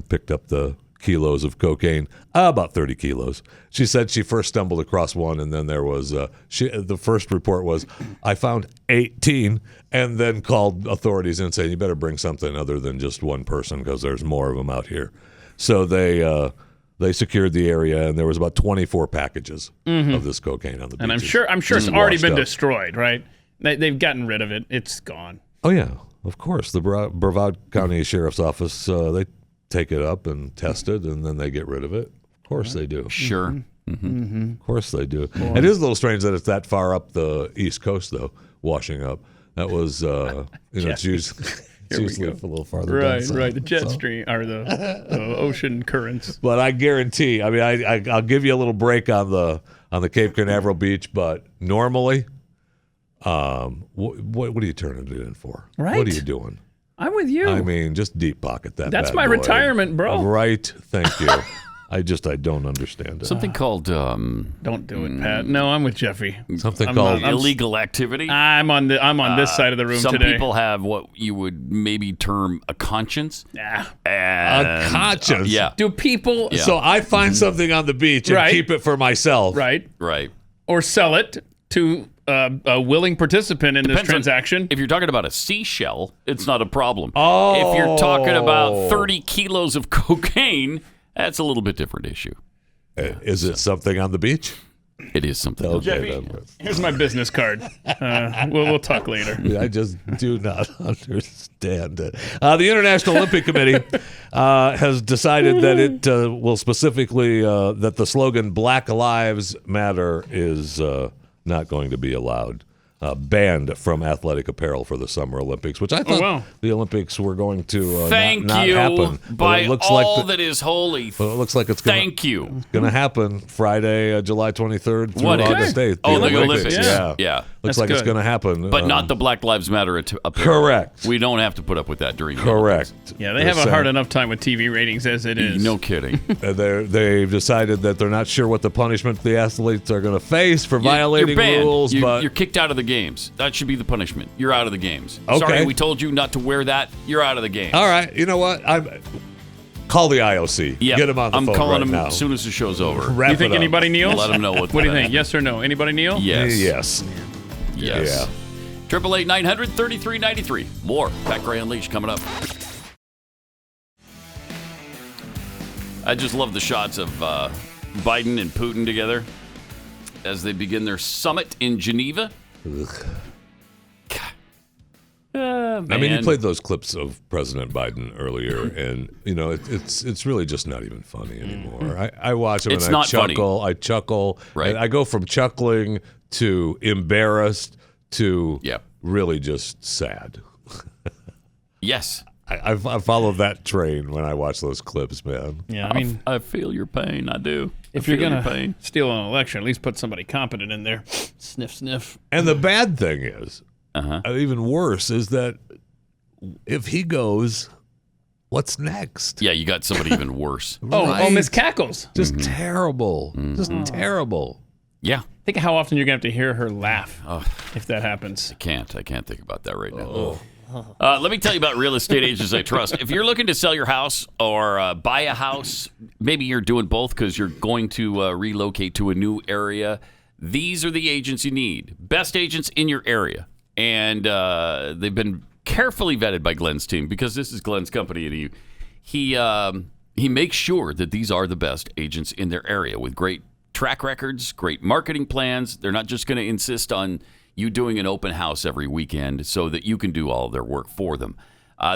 picked up the kilos of cocaine, about 30 kilos. She said she first stumbled across one, and then there was, the first report was, I found 18, and then called authorities and said, you better bring something other than just one person because there's more of them out here. So they secured the area, and there was about 24 packages of this cocaine on the beach. And I'm sure it's already been destroyed, right? They've gotten rid of it. It's gone. Oh, yeah, of course. The Brevard County Sheriff's Office, they take it up and test it, and then they get rid of it. Of course they do. Sure. Of course they do. It is a little strange that it's that far up the East Coast, though, washing up. That was, it's usually a little farther down south. Right. The jet stream or the ocean currents. But I guarantee, I'll give you a little break on the Cape Canaveral beach, but normally, what are you turning it in for? Right. What are you doing? I'm with you. I mean, just deep pocket that. That's bad my boy. Retirement, bro. Right. Thank you. I don't understand it. Something called don't do it, Pat. No, I'm with Jeffy. Something called illegal activity. I'm on this side of the room some today. Some people have what you would maybe term a conscience. A conscience. Yeah. Do people? Yeah. So I find something on the beach and keep it for myself. Right. Or sell it to a willing participant in this transaction. If you're talking about a seashell, it's not a problem. If you're talking about 30 kilos of cocaine, that's a little bit different issue. Is it something on the beach? It is something. Okay, Jeffy, here's my business card. We'll talk later. I just do not understand it. The International Olympic Committee has decided that it will specifically that the slogan "Black Lives Matter" is not going to be allowed. Banned from athletic apparel for the Summer Olympics, which I thought the Olympics were going to not happen. By it looks all like that is holy. But it looks like it's going to happen Friday, July 23rd through August 8th. Oh, the Olympics. Yeah. Looks like it's going to happen. But not the Black Lives Matter apparel. Correct. We don't have to put up with that during the Olympics. Yeah, they have a hard enough time with TV ratings as it is. No kidding. They've decided that they're not sure what the punishment the athletes are going to face for violating rules. But you're kicked out of the games. That should be the punishment. You're out of the games. Okay. Sorry, we told you not to wear that. You're out of the games. All right. You know what? Call the IOC. Yep. Get them on the phone I'm calling them now. as soon as the show's over. You think anybody kneels? Let them know what do you think? Yes or no? Anybody kneel? Yes. Yes. Yeah. 888-900-3393. More Pat Gray Unleashed coming up. I just love the shots of Biden and Putin together as they begin their summit in Geneva. I mean, you played those clips of President Biden earlier, and it's really just not even funny anymore. I watch them and I chuckle. I chuckle. Right. And I go from chuckling to embarrassed to really just sad. Yes. I follow that train when I watch those clips, man. Yeah, I mean, I feel your pain. I do. If you're going to steal an election, at least put somebody competent in there. Sniff, sniff. And the bad thing is, even worse, is that if he goes, what's next? Yeah, you got somebody even worse. Oh, Miss Cackles. Just terrible. Just terrible. Yeah. Think of how often you're going to have to hear her laugh if that happens. I can't think about that right now. Let me tell you about Real Estate Agents I Trust. If you're looking to sell your house or buy a house, maybe you're doing both because you're going to relocate to a new area, these are the agents you need. Best agents in your area. And they've been carefully vetted by Glenn's team because this is Glenn's company. And he makes sure that these are the best agents in their area with great track records, great marketing plans. They're not just going to insist on you doing an open house every weekend so that you can do all of their work for them.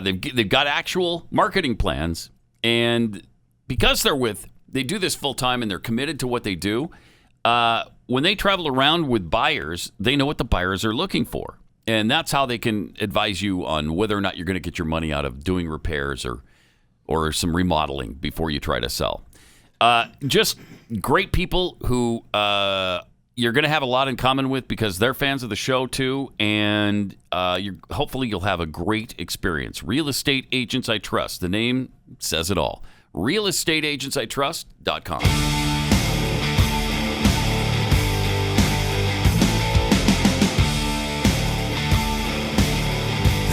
They've got actual marketing plans, and because they do this full time and they're committed to what they do, when they travel around with buyers, they know what the buyers are looking for. And that's how they can advise you on whether or not you're going to get your money out of doing repairs or some remodeling before you try to sell. Just great people who you're going to have a lot in common with because they're fans of the show too, and hopefully you'll have a great experience. Real Estate Agents I Trust. The name says it all. realestateagentsitrust.com.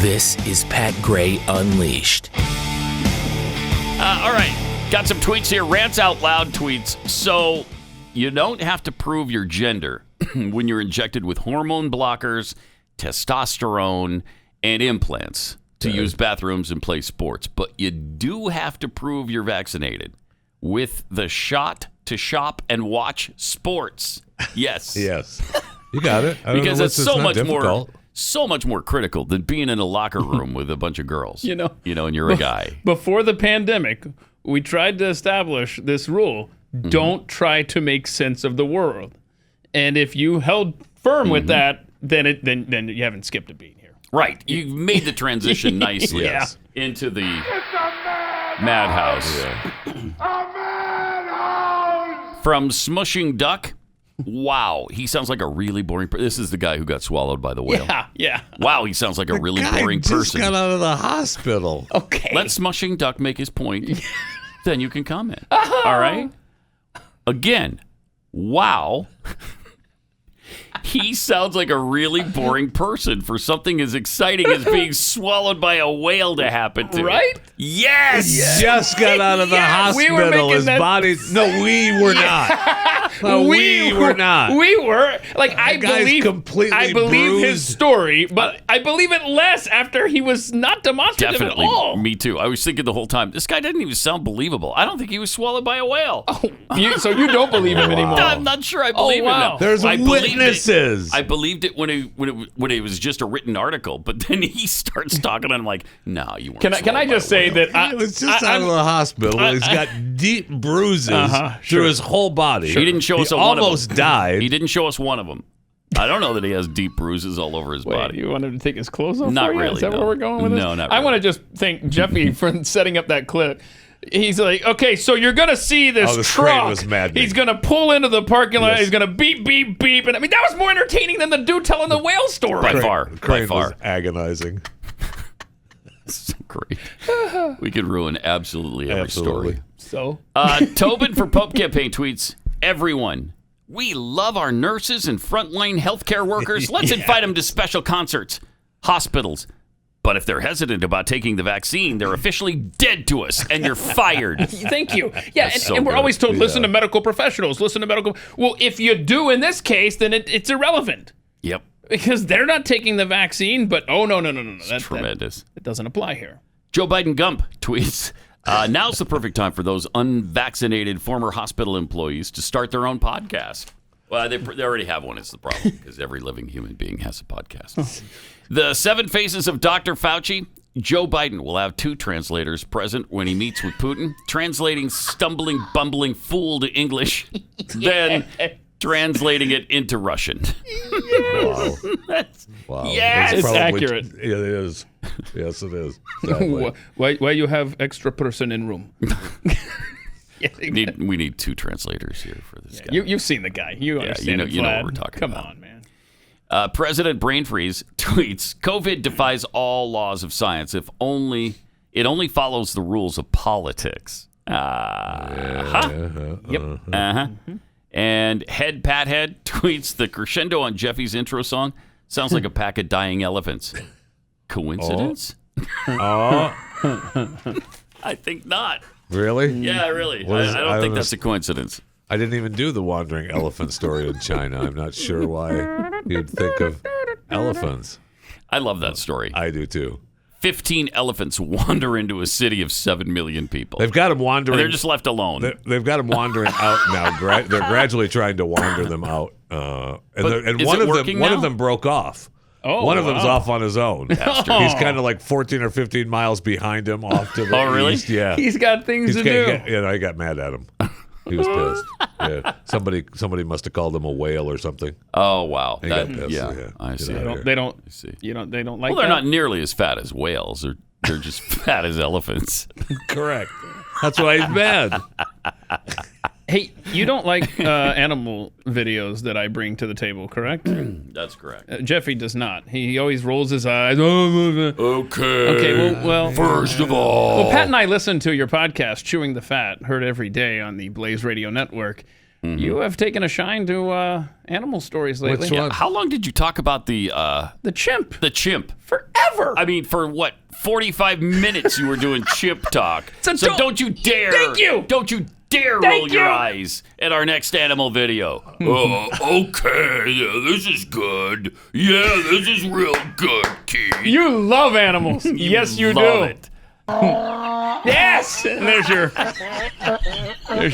This is Pat Gray Unleashed. All right. Got some tweets here. Rants Out Loud tweets. So you don't have to prove your gender when you're injected with hormone blockers, testosterone, and implants to use bathrooms and play sports, but you do have to prove you're vaccinated with the shot to shop and watch sports. Yes. Yes. You got it. Because it's so much more critical than being in a locker room with a bunch of girls. And you're a guy. Before the pandemic, we tried to establish this rule: don't try to make sense of the world. And if you held firm with that, then you haven't skipped a beat here. Right. You've made the transition nicely into the madhouse. From Smushing Duck. Wow, he sounds like a really boring person. This is the guy who got swallowed by the whale. Yeah. Wow, he sounds like a really boring person. Just got out of the hospital. Okay. Let Smushing Duck make his point. Then you can comment. All right? Again, wow. He sounds like a really boring person for something as exciting as being swallowed by a whale to happen to. Right? Yes! Just got out of the hospital. We were making His body. No, we were not. No, we were not. We were. Like, I believe bruised. his story, but I believe it less after he was not demonstrative Definitely. at all. Me too. I was thinking the whole time, this guy didn't even sound believable. I don't think he was swallowed by a whale. So you don't believe him anymore? I'm not sure I believe him now. There's witnesses. I believed it when it was just a written article, but then he starts talking, and I'm like, no, you weren't. Can I just say that He was just out of the hospital. He's got deep bruises through his whole body. He didn't show us one of them. Almost died. He didn't show us one of them. I don't know that he has deep bruises all over his body. You want him to take his clothes off? Not for you? really. Is that no. where we're going with this? No, not I really. want to just thank Jeffy for setting up that clip. He's like, okay, so you're going to see this truck. Was maddening. He's going to pull into the parking lot. Yes. He's going to beep, beep, beep. And I mean, that was more entertaining than the dude telling the whale story. By far. Was agonizing. So great. We could ruin absolutely every story. So? Tobin for Pope campaign tweets, everyone, we love our nurses and frontline healthcare workers. Let's invite them to special concerts, hospitals. But if they're hesitant about taking the vaccine, they're officially dead to us, and you're fired. Thank you. Yeah, and we're good. always told, listen to medical professionals, Well, if you do in this case, then it's irrelevant. Yep. Because they're not taking the vaccine, but no. That's tremendous. It doesn't apply here. Joe Biden Gump tweets, now's the perfect time for those unvaccinated former hospital employees to start their own podcast. Well, they already have one, is the problem, because every living human being has a podcast. The 7 Faces of Dr. Fauci. Joe Biden will have 2 translators present when he meets with Putin, translating stumbling, bumbling fool to English, then translating it into Russian. Wow. Yes. It's accurate. It is. Yes, it is. Exactly. Why you have extra person in room? We need 2 translators here for this guy. You've seen the guy. You understand you know what we're talking Come about. on, man. President Brainfreeze tweets, COVID defies all laws of science if it only follows the rules of politics. Yep. And Head Pathead tweets, the crescendo on Jeffy's intro song sounds like a pack of dying elephants. Coincidence? I think not. Really? Yeah, really. I don't think that's a coincidence. I didn't even do the wandering elephant story in China. I'm not sure why you'd think of elephants. I love that story. I do too. 15 elephants wander into a city of 7 million people. They've got them wandering. And they're just left alone. They've got them wandering out now. They're gradually trying to wander them out. And one of them broke off. Oh, one of them's off on his own. He's kind of like 14 or 15 miles behind him off to the really? east. Yeah. He's got things to do. I got mad at him. He was pissed. Yeah. Somebody must have called him a whale or something. Oh wow! He got pissed. Yeah, I see. They don't like. Well, they're not nearly as fat as whales. They're just fat as elephants. Correct. That's why he's mad. Hey, you don't like animal videos that I bring to the table, correct? That's correct. Jeffy does not. He always rolls his eyes. Okay. Well. First of all, well, Pat and I listen to your podcast, Chewing the Fat, heard every day on the Blaze Radio Network. Mm-hmm. You have taken a shine to animal stories lately. Which one? How long did you talk about the chimp? The chimp. Forever. I mean, for what? 45 minutes you were doing chimp talk. So don't you dare. Thank you. Don't you dare roll your eyes at our next animal video. Oh, okay. Yeah, this is good. Yeah, this is real good, Keith. You love animals. Yes, you love do. It. Yes! And there's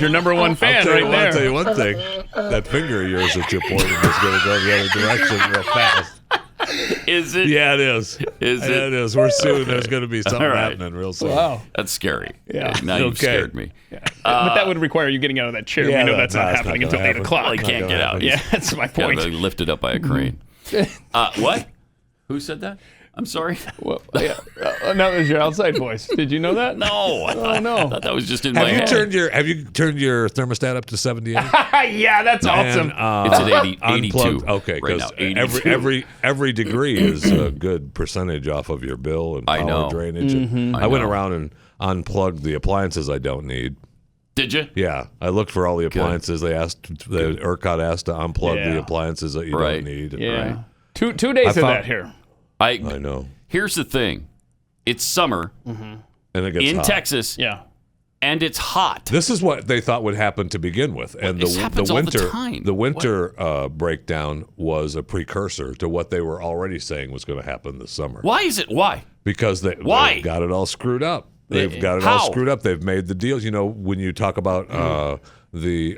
your number one fan right there. I'll tell you one thing. That finger of yours that you're pointing is going to go the other direction real fast. Is it? Yeah, it is. Is it? It is. We're soon. There's going to be something right. happening real soon. Wow. That's scary. Yeah. Now you've scared me. Yeah. But that would require you getting out of that chair. Yeah, we know that's not it's happening not until gonna 8 o'clock. Well, he can't get out. Yeah, that's my point. Gotta be lifted up by a crane. What? Who said that? I'm sorry. Well, yeah. That was your outside voice. Did you know that? No. I thought that was just in my head. Have you turned your thermostat up to 78? Yeah, that's awesome. It's at 82 Okay, right now. because 82. every degree is a good percentage off of your bill and I power know. drainage. Mm-hmm. I went around and unplugged the appliances I don't need. Did you? Yeah, I looked for all the appliances. They asked, the ERCOT asked to unplug the appliances that you don't need. Yeah. Right. Two days of that here. I know. Here's the thing. It's summer and it gets in hot. Texas. Yeah. And it's hot. This is what they thought would happen to begin with, and This happens all the winter, time. the winter breakdown was a precursor to what they were already saying was going to happen this summer. Why is it? Why? Because they've got it all screwed up. They've got it all screwed up. They've made the deals. You know, when you talk about the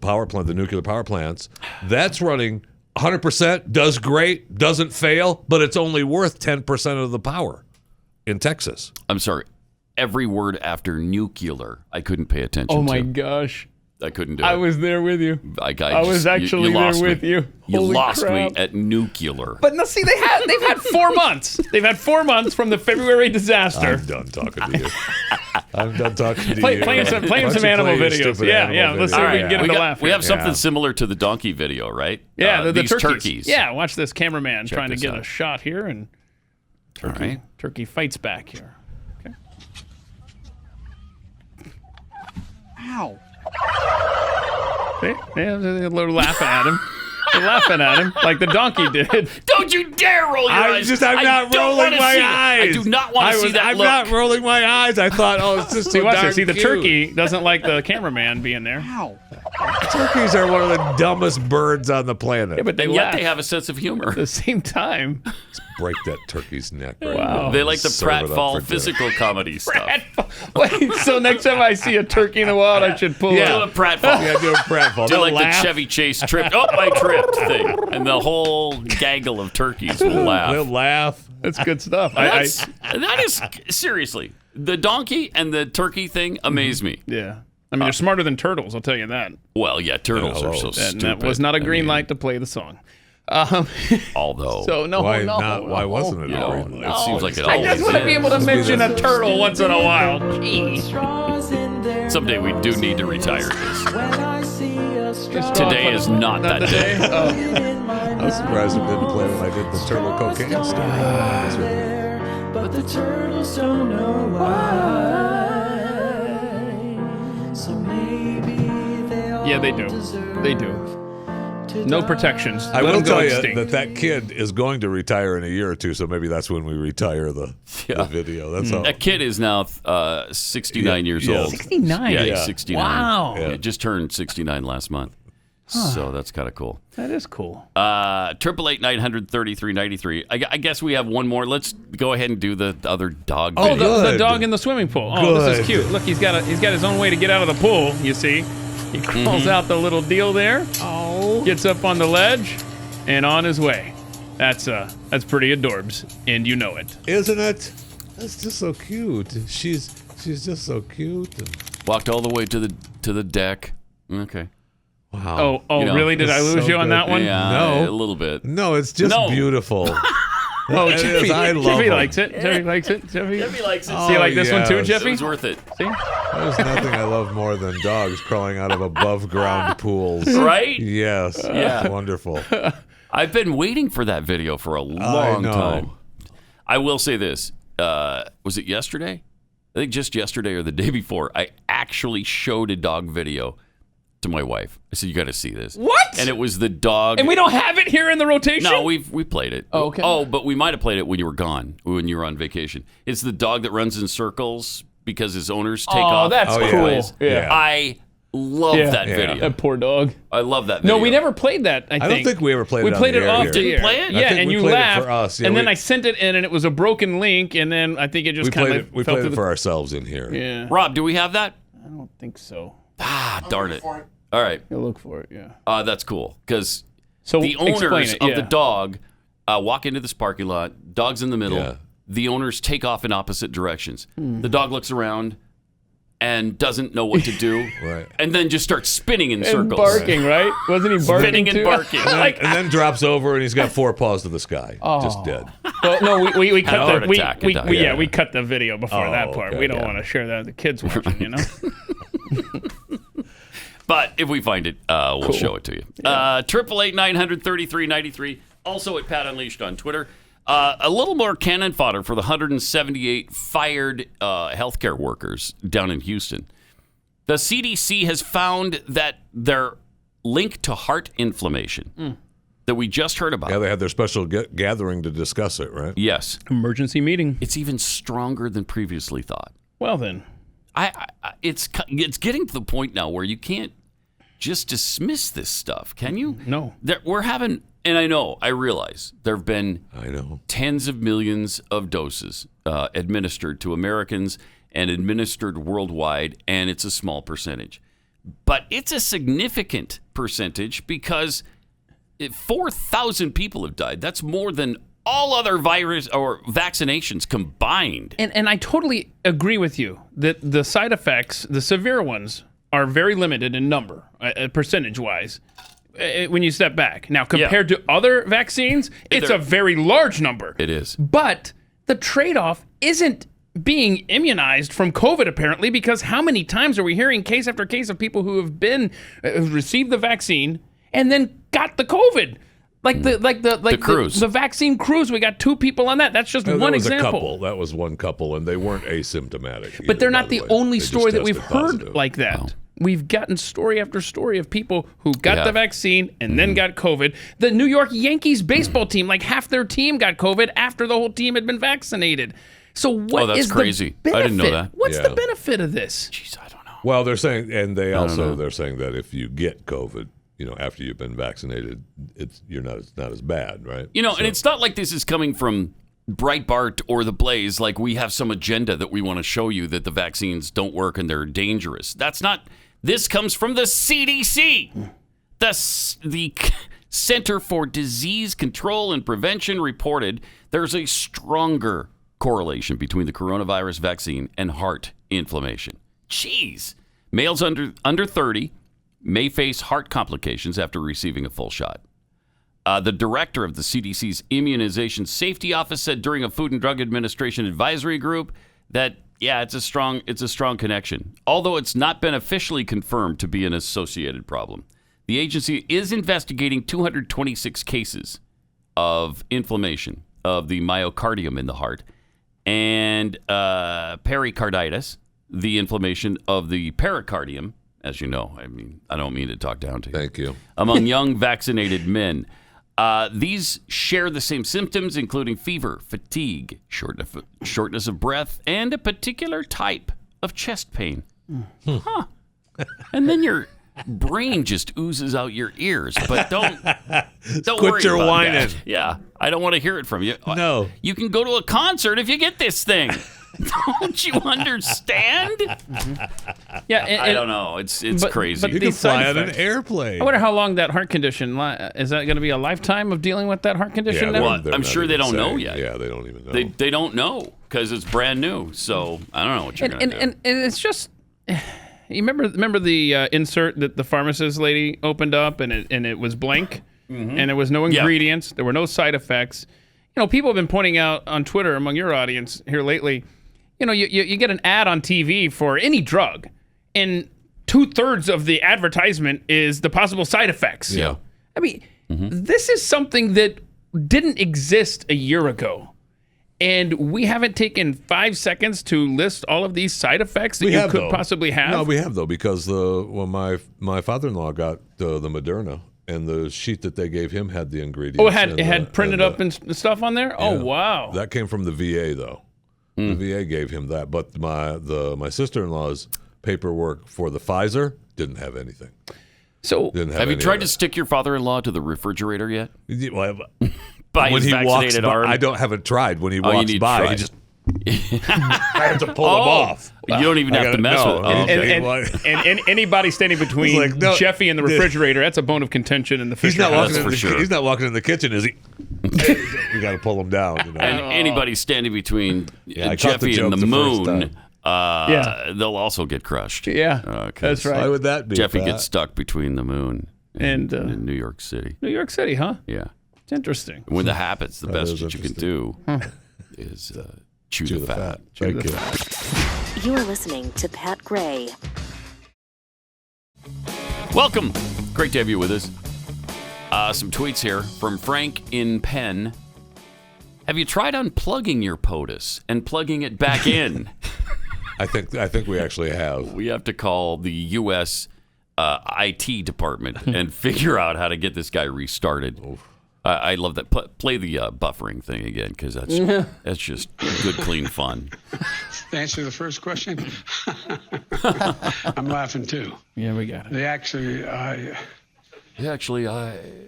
power plant, the nuclear power plants, that's running 100%, does great, doesn't fail, but it's only worth 10% of the power in Texas. I'm sorry. Every word after nuclear, I couldn't pay attention to. Oh my gosh. I couldn't do it. I was there with you. I was actually there with you. You Holy lost crap. me at nuclear. But no, see, they've had 4 months. They've had 4 months from the February disaster. I'm done talking to you. I'm done talking to you. Playing some animal videos. Yeah. Let's see if we can get them to laugh. We have something similar to the donkey video, right? Yeah, the these turkeys. Yeah, watch this cameraman trying to this get out. a shot here, and turkey fights back here. Okay. Ow. See? Yeah, they're laughing at him. They're laughing at him like the donkey did. Don't you dare roll your eyes. I'm not rolling my eyes. I do not want to see that I'm look. not rolling my eyes. I thought, it's just See, so watch darn this. See, the cute. turkey doesn't like the cameraman being there. Ow. Turkeys are one of the dumbest birds on the planet. Yeah, but And laugh yet they have a sense of humor. at the same time. Break that turkey's neck. Right Wow. now. They like the Serve it up pratfall for dinner. physical comedy stuff. Wait, so next time I see a turkey in the wild, I should pull Do out. a pratfall. Yeah, do a pratfall. Do They'll like laugh. the Chevy Chase tripped. Oh, I tripped thing. And the whole gaggle of turkeys will They'll laugh. laugh. That's good stuff. That is, seriously, the donkey and the turkey thing amaze me. Yeah. I mean, they're smarter than turtles, I'll tell you that. Well, yeah, turtles are so And stupid. that was not a green light to play the song. Although, So, no, Why no. not? Why wasn't it? you know, a green light? it seems like it I always just want to be is. able to mention a turtle once in a while. Someday we do need to retire this. Today is not that the day. I was surprised it didn't play when I did the turtle cocaine story. But the turtles don't know why. So maybe they all Yeah, they do. They do. No protections. I Let will them go tell you extinct. that kid is going to retire in a year or two, so maybe that's when we retire the video. That's all. That kid is now 69 years Yeah. old. 69? Yeah, Yeah. he's 69. Wow. Yeah, just turned 69 last month. So that's kind of cool. That is cool. 888-933-93. I guess we have one more. Let's go ahead and do the other dog Oh, video. the Good. dog in the swimming pool. Oh, this is Good. cute. Look, he's got his own way to get out of the pool, you see. He crawls out the little deal there. Oh. Gets up on the ledge and on his way. That's pretty adorbs, and you know it. Isn't it? That's just so cute. She's just so cute. Walked all the way to the deck. Okay. Wow. Oh, You know, really? Did I it's lose so you on good. that one? Yeah, No. a little bit. No, it's just No. beautiful. Oh, It Jeffy, is. I love Jeffy them. likes it. Jeffy likes it. Jeffy likes it. See, you like this one too, yes. Jeffy? It was worth it. See? There's nothing I love more than dogs crawling out of above ground pools. Right? Yes. Yeah. Wonderful. I've been waiting for that video for a long know. time. I will say this. Was it yesterday? I think just yesterday or the day before, I actually showed a dog video to my wife. I said, you got to see this. What? And it was the dog. And we don't have it here in the rotation? No, we played it. Oh, okay. Oh, but we might have played it when you were gone, when you were on vacation. It's the dog that runs in circles because his owners take off. That's cool. Anyways. Yeah. I love that video. That poor dog. I love that video. No, we never played that, I think. I don't think we ever played it. We played it off the air. Play it? Yeah, and you laughed. For us. Yeah, and then I sent it in, and it was a broken link, and then I think it just kind of we played it for ourselves in here. Yeah. Rob, do we have that? I don't think so. Darn it. All right. You'll look for it, yeah. That's cool, because so the owners of the dog walk into this parking lot, dog's in the middle. Yeah. The owners take off in opposite directions. The dog looks around and doesn't know what to do, Right. And then just starts spinning in and circles. barking, right? Wasn't he barking Spinning and too? barking. Like, And then drops over, and he's got 4 paws to the sky, just dead. well, no, we cut Heart the attack and died. we cut the video before that part. okay, We don't want to share that with the kids watching, you know. But if we find it, we'll show it to you. 888-900-3393. Also at Pat Unleashed on Twitter. A little more cannon fodder for the 178 fired healthcare workers down in Houston. The CDC has found that they're linked to heart inflammation that we just heard about. Yeah, they had their special gathering to discuss it, right? Yes. Emergency meeting. It's even stronger than previously thought. Well, then. It's getting to the point now where you can't just dismiss this stuff, can you? No. We're having, and I realize there have been tens of millions of doses administered to Americans and administered worldwide, and it's a small percentage. But it's a significant percentage because 4,000 people have died. That's more than all other virus or vaccinations combined. And I totally agree with you that the side effects, the severe ones, are very limited in number, percentage-wise, when you step back. Now, compared to other vaccines, it's a very large number. It is. But the trade-off isn't being immunized from COVID, apparently, because how many times are we hearing case after case of people who have received the vaccine and then got the COVID? The cruise. The vaccine cruise, we got 2 people on that. That's just one example. A couple. That was one couple, and they weren't asymptomatic. Either, but they're not the only story that we've heard positive. like that. No. We've gotten story after story of people who got the vaccine and then got COVID. The New York Yankees baseball team, like half their team got COVID after the whole team had been vaccinated. So what that's is crazy. the benefit? I didn't know that. What's the benefit of this? Jeez, I don't know. Well, they're saying, and they're saying that if you get COVID, after you've been vaccinated, it's not as bad, right? And it's not like this is coming from Breitbart or The Blaze, like we have some agenda that we want to show you that the vaccines don't work and they're dangerous. That's not. This comes from the CDC. The Center for Disease Control and Prevention reported there's a stronger correlation between the coronavirus vaccine and heart inflammation. Jeez. Males under 30 may face heart complications after receiving a full shot. The director of the CDC's Immunization Safety Office said during a Food and Drug Administration advisory group that, it's a strong connection, although it's not been officially confirmed to be an associated problem. The agency is investigating 226 cases of inflammation of the myocardium in the heart and pericarditis, the inflammation of the pericardium. As you know, I don't mean to talk down to you. Thank you. Among young vaccinated men. These share the same symptoms, including fever, fatigue, shortness of breath, and a particular type of chest pain. Huh. And then your brain just oozes out your ears. But don't worry your about whining. that. Yeah, I don't want to hear it from you. No. You can go to a concert if you get this thing. Don't you understand? Yeah, I don't know. It's crazy. But You can fly on an airplane. I wonder how long that heart condition is. That going to be a lifetime of dealing with that heart condition? Yeah, now? Well, I'm sure they don't know yet. Yeah, they don't even know. They don't know because it's brand new. So I don't know what you're going to do. And it's just, you remember the insert that the pharmacist lady opened up and it was blank and there was no ingredients, there were no side effects. People have been pointing out on Twitter among your audience here lately. You get an ad on TV for any drug, and 2/3 of the advertisement is the possible side effects. Yeah. This is something that didn't exist a year ago. And we haven't taken 5 seconds to list all of these side effects that you could possibly have. No, we have, though, because when my father-in-law got the Moderna, and the sheet that they gave him had the ingredients. Oh, it had printed up and stuff on there? Oh, wow. That came from the VA, though. The VA gave him that, but my sister-in-law's paperwork for the Pfizer didn't have anything. So, have you tried to stick your father-in-law to the refrigerator yet? Well, By when his he walks vaccinated by, arm? I haven't tried. When he walks by, he just I have to pull him off. You don't even have to mess with it. And anybody standing between Like, no, Jeffy and the refrigerator, that's a bone of contention in the He's refrigerator. he's not walking in the kitchen, is he? We got to pull him down. You know? And anybody standing between I caught the Jeffy and joke the first moon, time. they'll also get crushed. Yeah, that's right. Why would that be? Jeffy Pat? gets stuck between the moon And in New York City. New York City, huh? Yeah. It's interesting. When that happens, the best is that you can do is chew the fat. Thank you. You are listening to Pat Gray. Welcome. Great to have you with us. Some tweets here from Frank in Penn. Have you tried unplugging your POTUS and plugging it back in? I think we actually have. We have to call the U.S. IT department and figure out how to get this guy restarted. I love that. Play the buffering thing again, because that's just good, clean fun. To answer the first question, I'm laughing too. Yeah, we got it. They actually,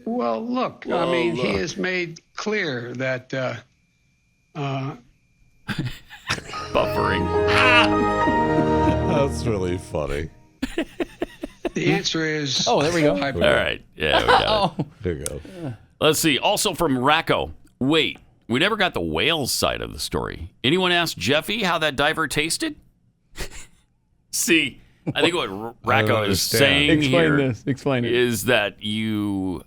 Well, look, Well, I mean, he look. has made clear that Buffering. That's really funny. the answer is. Oh, there we go. All right. Yeah, we got it. There you go. Let's see. Also from Racco. Wait, we never got the whales side of the story. Anyone ask Jeffy how that diver tasted? See, I think what Racco is saying here Explain it. is that you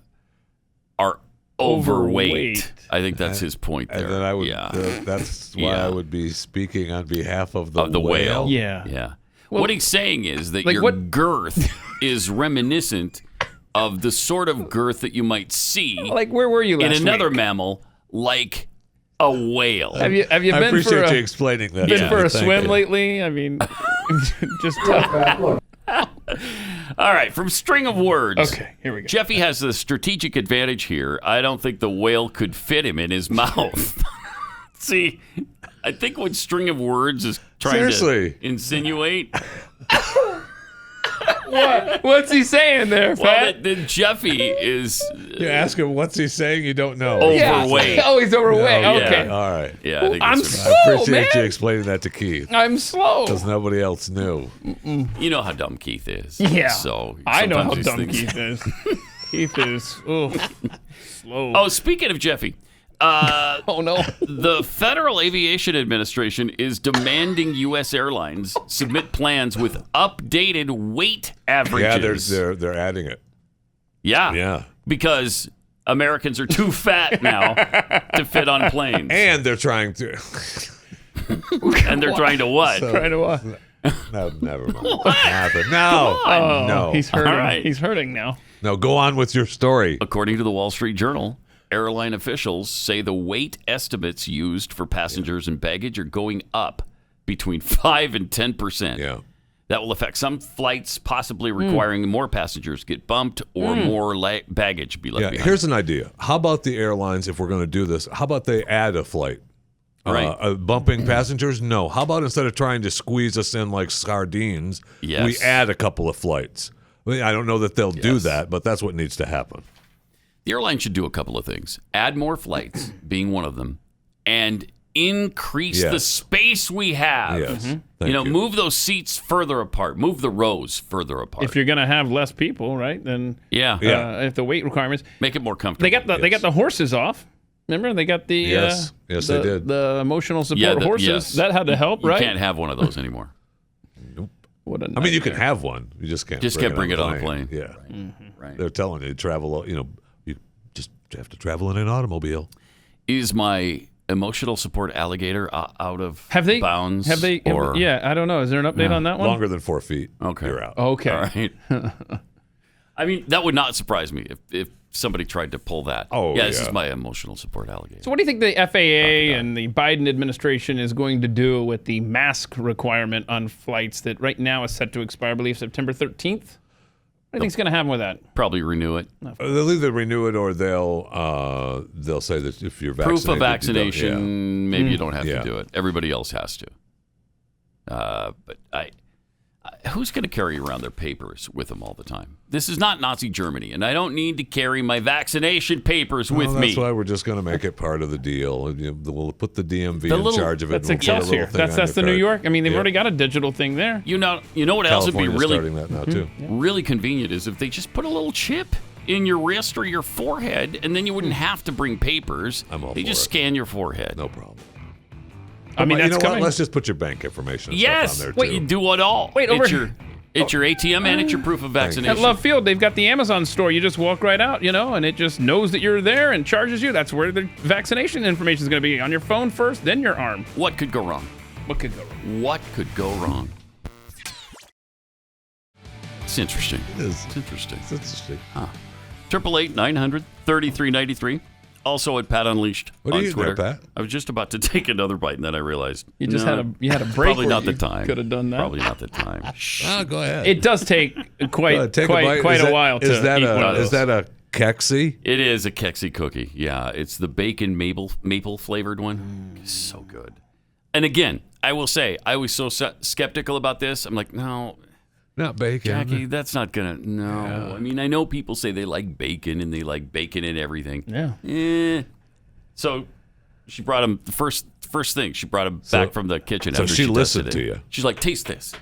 are overweight. I think that's his point there. And then I would. yeah. That's why Yeah. I would be speaking on behalf of the whale. Yeah. Yeah. Well, what he's saying is that like your what- girth is reminiscent of the sort of girth that you might see Like, where were you in last another week? mammal, like a whale. Have you I been for appreciate a, you explaining that. been for a Thank swim you. lately? I mean, just tough. All right, from String of Words. Okay, here we go. Jeffy has the strategic advantage here. I don't think the whale could fit him in his mouth. See, I think what String of Words is trying Seriously. to insinuate. What? What's he saying there, Well, Pat? that Jeffy is You ask him what's he saying. You don't know. overweight. Oh, he's overweight. Oh, Okay. yeah. All right. Yeah, I think I'm that's slow, I appreciate man. you explaining that to Keith, I'm slow. because nobody else knew. You know how dumb Keith is. Yeah. So I know how sometimes dumb these Keith things- is. Keith is slow. Oh, speaking of Jeffy, Oh, no. the Federal Aviation Administration is demanding U.S. airlines submit plans with updated weight Yeah, averages. they're adding it. Yeah. Yeah. Because Americans are too fat now to fit on planes. And they're trying to. And they're trying to what? Trying to what? No, never mind. Nothing. No. Oh, No. he's hurting. All right. He's hurting now. No, go on with your story. According to the Wall Street Journal, airline officials say the weight estimates used for passengers and baggage are going up between 5 and 10%. Yeah. That will affect some flights, possibly requiring more passengers get bumped or more baggage be left Yeah, behind. here's an idea. How about the airlines, if we're going to do this, how about they add a flight? Right. Bumping passengers? No. How about instead of trying to squeeze us in like sardines, Yes. we add a couple of flights? I mean, I don't know that they'll do Yes. that, but that's what needs to happen. The airline should do a couple of things. Add more flights, being one of them, and increase the Yes. space we have. Yes. You Thank know, move those seats further apart. Move the rows further apart. If you're gonna have less people, right? Then yeah. if the weight requirements, Make it more comfortable. they got the horses off. Remember, they got the Yes. Yes, they did. the emotional support horses. yes. That had to help, You right? can't have one of those anymore. What a I mean, you can nightmare. have one. You just can't. Just can't bring it on a plane. Yeah. Right. They're telling you to travel. You just have to travel in an automobile. Is my emotional support alligator out of bounds? Have they? Or, Yeah, I don't know. Is there an update on that one? Longer than 4 feet. Okay. You're out. Okay. All right. I mean, that would not surprise me if somebody tried to pull that. Oh, yeah. This yeah. is my emotional support alligator. So what do you think the FAA and the Biden administration is going to do with the mask requirement on flights that right now is set to expire, I believe, September 13th? What do you think's going to happen with that? Probably renew it. They'll either renew it or they'll say that if you're vaccinated, proof of vaccination, maybe you don't have to do it. Everybody else has to. But who's going to carry around their papers with them all the time? This is not Nazi Germany, and I don't need to carry my vaccination papers with me. That's why we're just going to make it part of the deal. We'll put the DMV in charge of it. That's Excelsior. That's the New York. I mean, they've already got a digital thing there. You know what else would be really starting that now too. Really convenient is if they just put a little chip in your wrist or your forehead, and then you wouldn't have to bring papers. They just scan your forehead. No problem. I mean, that's coming. What? Let's just put your bank information and stuff on there, too. Wait, you do it all. Wait, it's your ATM and it's your proof of vaccination. At Love Field, they've got the Amazon store. You just walk right out, and it just knows that you're there and charges you. That's where the vaccination information is going to be. On your phone first, then your arm. What could go wrong? What could go wrong? What could go wrong? It's interesting. It is. It's interesting. It's interesting. 888-900-3393. Also at Pat Unleashed on Twitter. There, Pat? I was just about to take another bite, and then I realized you had a break. Probably not the time. Could have done that. Probably not the time. Go ahead. It does take quite a while to eat one of those. Is that a Keksi? It is a Keksi cookie. Yeah, it's the bacon maple flavored one. It's so good. And again, I will say, I was so skeptical about this. I'm like, no. Not bacon. Jackie, that's not going to, no. Yeah. I mean, I know people say they like bacon and they like bacon and everything. Yeah. So she brought him, the first thing, she brought him back from the kitchen. So after she listened to you. She's like, taste this.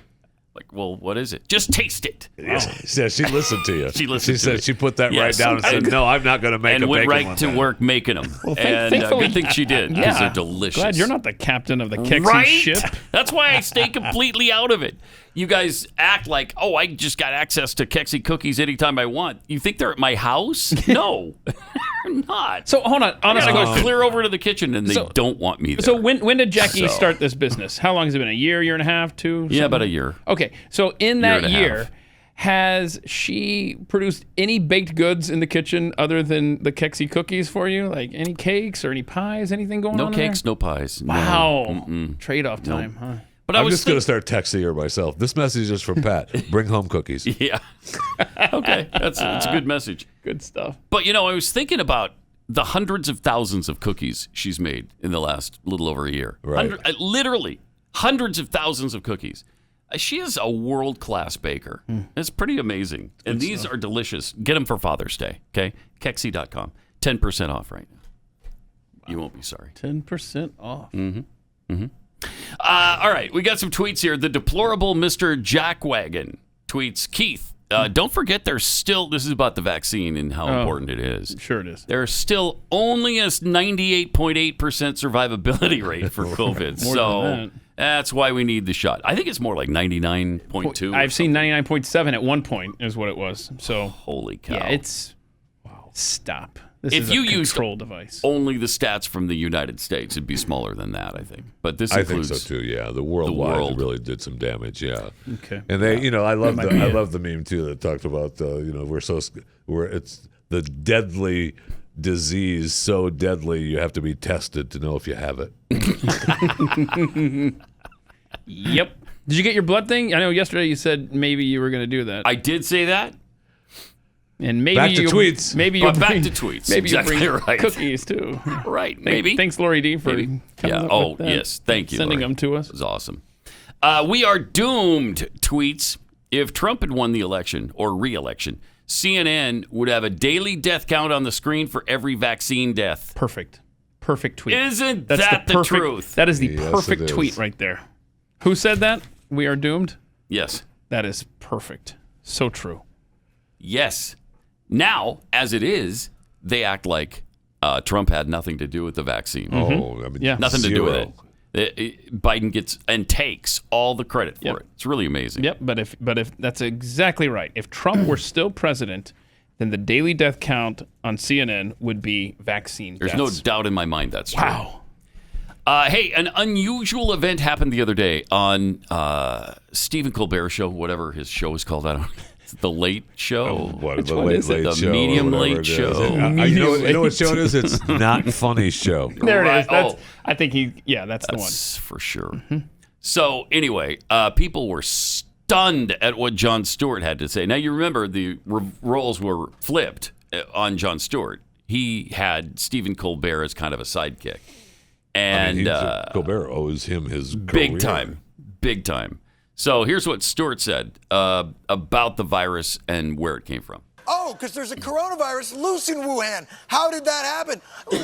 Like, well, what is it? Just taste it. Yeah, she listened to you. She listened to said it. She put that right down and said, no, I'm not going to make a bacon one. And went right to work making them. Well, and good thing she did, because they're delicious. Glad you're not the captain of the Keksi ship. That's why I stay completely out of it. You guys act like, oh, I just got access to Keksi cookies anytime I want. You think they're at my house? No, they're not. So hold on. Honestly, I gotta go clear over to the kitchen, and they don't want me there. So when did Jackie start this business? How long has it been? A year and a half, 2? Yeah, about a year. Okay, so in that year, has she produced any baked goods in the kitchen other than the Keksi cookies for you? Like any cakes or any pies? Anything going on? No cakes, no pies. Wow. No. Trade-off time, huh? But I'm just going to start texting her myself. This message is from Pat. Bring home cookies. Yeah. Okay. That's a good message. Good stuff. But, I was thinking about the hundreds of thousands of cookies she's made in the last little over a year. Right. Literally hundreds of thousands of cookies. She is a world-class baker. It's pretty amazing. And these are delicious. Get them for Father's Day, okay? Keksi.com. 10% off right now. You won't be sorry. 10% off. Mm-hmm. Mm-hmm. All right, we got some tweets here. The deplorable Mr. Jackwagon tweets, Keith, don't forget there's still, this is about the vaccine and how important it is. Sure it is. There's still only a 98.8% survivability rate for COVID. So that's why we need the shot. I think it's more like 99.2. I've seen 99.7 at one point is what it was. So holy cow. Yeah, it's, stop. This is a control device. Only the stats from the United States, it'd be smaller than that, I think. But this includes, I think so too. Yeah, the world really did some damage. Yeah. Okay. And they, I love the meme too that talked about it's the deadly disease, so deadly you have to be tested to know if you have it. Yep. Did you get your blood thing? I know yesterday you said maybe you were going to do that. I did say that. And maybe back to tweets. Maybe you'll back to tweets. Maybe exactly you'll bring cookies too. Right. Maybe. Thanks, Lori D, for coming up with that. Yes. Thank you. Sending Lori. them to us. It was awesome. We are doomed. Tweets. If Trump had won the election or re-election, CNN would have a daily death count on the screen for every vaccine death. Perfect tweet. Isn't that the truth? That is the perfect tweet right there. Who said that? We are doomed? Yes. That is perfect. So true. Yes. Now, as it is, they act like Trump had nothing to do with the vaccine. Mm-hmm. Nothing to do with it. Biden gets and takes all the credit for it. It's really amazing. Yep, but if that's exactly right. If Trump were still president, then the daily death count on CNN would be vaccine deaths. There's no doubt in my mind that's true. Wow. Hey, an unusual event happened the other day on Stephen Colbert show, whatever his show is called. I don't know. The Late Show. The late show, medium late show. You know what show it is? It's Not Funny Show. There it is. That's the one. For sure. Mm-hmm. So anyway, people were stunned at what Jon Stewart had to say. Now, you remember the roles were flipped on Jon Stewart. He had Stephen Colbert as kind of a sidekick. And Colbert owes him his big career. Big time. So here's what Stewart said about the virus and where it came from. Oh, because there's a coronavirus loose in Wuhan. How did that happen?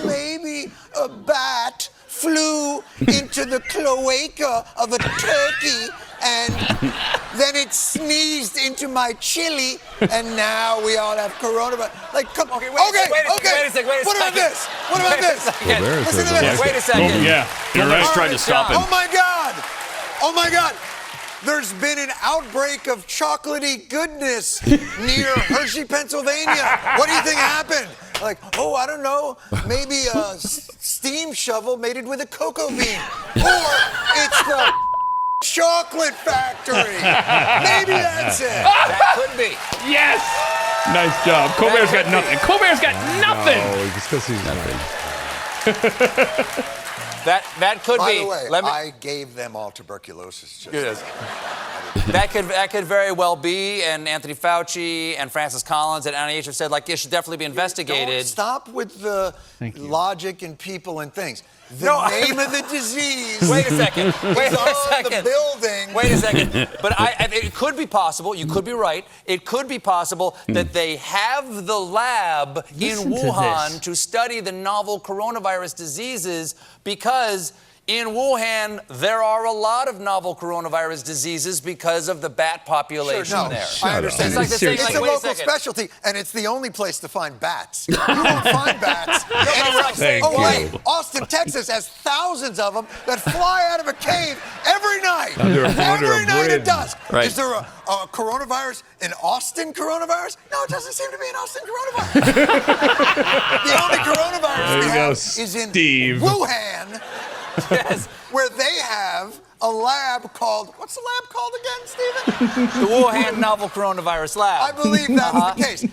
Maybe a bat flew into the cloaca of a turkey and then it sneezed into my chili and now we all have coronavirus. Like, come on. Okay. Wait a second. What about this? What about this? Listen to this. Wait a second. Yeah. You're right. Tried to stop him. Oh my God. There's been an outbreak of chocolatey goodness near Hershey, Pennsylvania. What do you think happened? Like, I don't know. Maybe a steam shovel mated with a cocoa bean. Or it's the chocolate factory. Maybe that's it. That could be. Yes. Nice job. Colbert's got nothing. Colbert's got nothing. No, it's because he's That could By be. the way, I gave them all tuberculosis. Yes. That could very well be, and Anthony Fauci and Francis Collins and NIH have said, like, it should definitely be investigated. Don't stop with the logic and people and things. The name of the disease. Wait a second. The building. Wait a second. But it could be possible. You could be right. It could be possible that they have the lab in Wuhan to study the novel coronavirus diseases because in Wuhan, there are a lot of novel coronavirus diseases because of the bat population there. I understand. It's a local specialty, and it's the only place to find bats. You won't find bats anywhere else. Wait, Austin, Texas has thousands of them that fly out of a cave every night. Every night at dusk. Right. Is there a coronavirus, an Austin coronavirus? No, it doesn't seem to be an Austin coronavirus. The only coronavirus we have is in Wuhan. Yes. Where they have a lab called, what's the lab called again, Stephen? The Wuhan Novel Coronavirus Lab. I believe that's the case.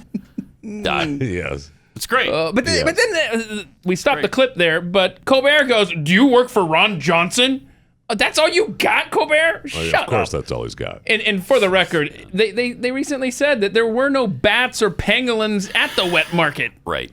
Yes. It's great. But then we stopped the clip there, but Colbert goes, do you work for Ron Johnson? That's all you got, Colbert? Shut up. Of course, that's all he's got. And for the record, they recently said that there were no bats or pangolins at the wet market. Right.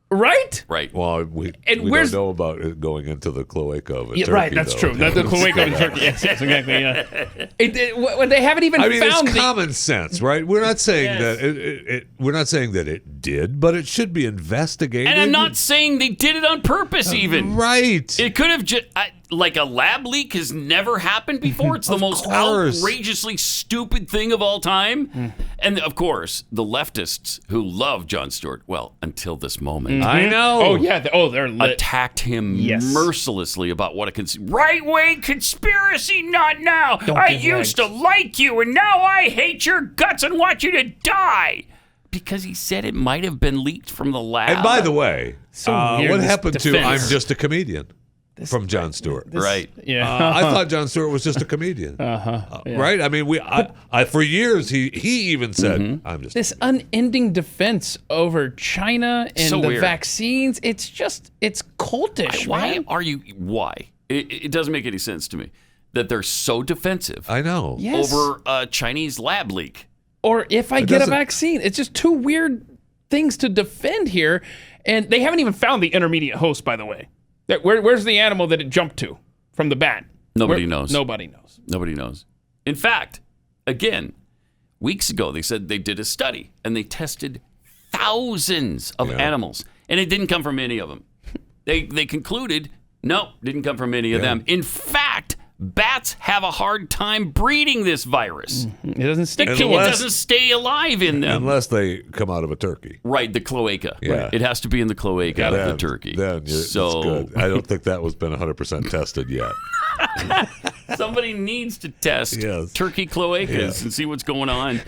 Right? Right. Well, we don't know about it going into the cloaca of a turkey. Right, that's true. The cloaca of a turkey. Yes, exactly. Yeah. They haven't even found. It's common sense, right? We're not saying that we're not saying that it did, but it should be investigated. And I'm not saying they did it on purpose, even. Right. It could have just. Like a lab leak has never happened before. It's the most outrageously stupid thing of all time. And of course, the leftists who love Jon Stewart, well, until this moment. I know. Oh, yeah. They're lit. Attacked him mercilessly about what a right-wing conspiracy, not now. I used to like you, and now I hate your guts and want you to die. Because he said it might have been leaked from the lab. And by the way, what happened to I'm Just a Comedian? From Jon Stewart, right? Yeah, I thought Jon Stewart was just a comedian, right? I mean, I for years he even said, "I'm just." This unending defense over China and So the weird. vaccines. It's cultish. Why are you? Why? It doesn't make any sense to me that they're so defensive. I know. Yes. Over a Chinese lab leak. Or if I get a vaccine, it's just two weird things to defend here, and they haven't even found the intermediate host, by the way. Where's the animal that it jumped to from the bat? Nobody knows. Nobody knows. Nobody knows. In fact, again, weeks ago they said they did a study and they tested thousands of animals, and it didn't come from any of them. They concluded, no, didn't come from any of them. In fact, bats have a hard time breeding this virus. It doesn't stick to them. It doesn't stay alive in them. Unless they come out of a turkey. Right, the cloaca. Yeah. Right. It has to be in the cloaca of the turkey. Then it's good. I don't think that was been 100% tested yet. Somebody needs to test turkey cloacas and see what's going on.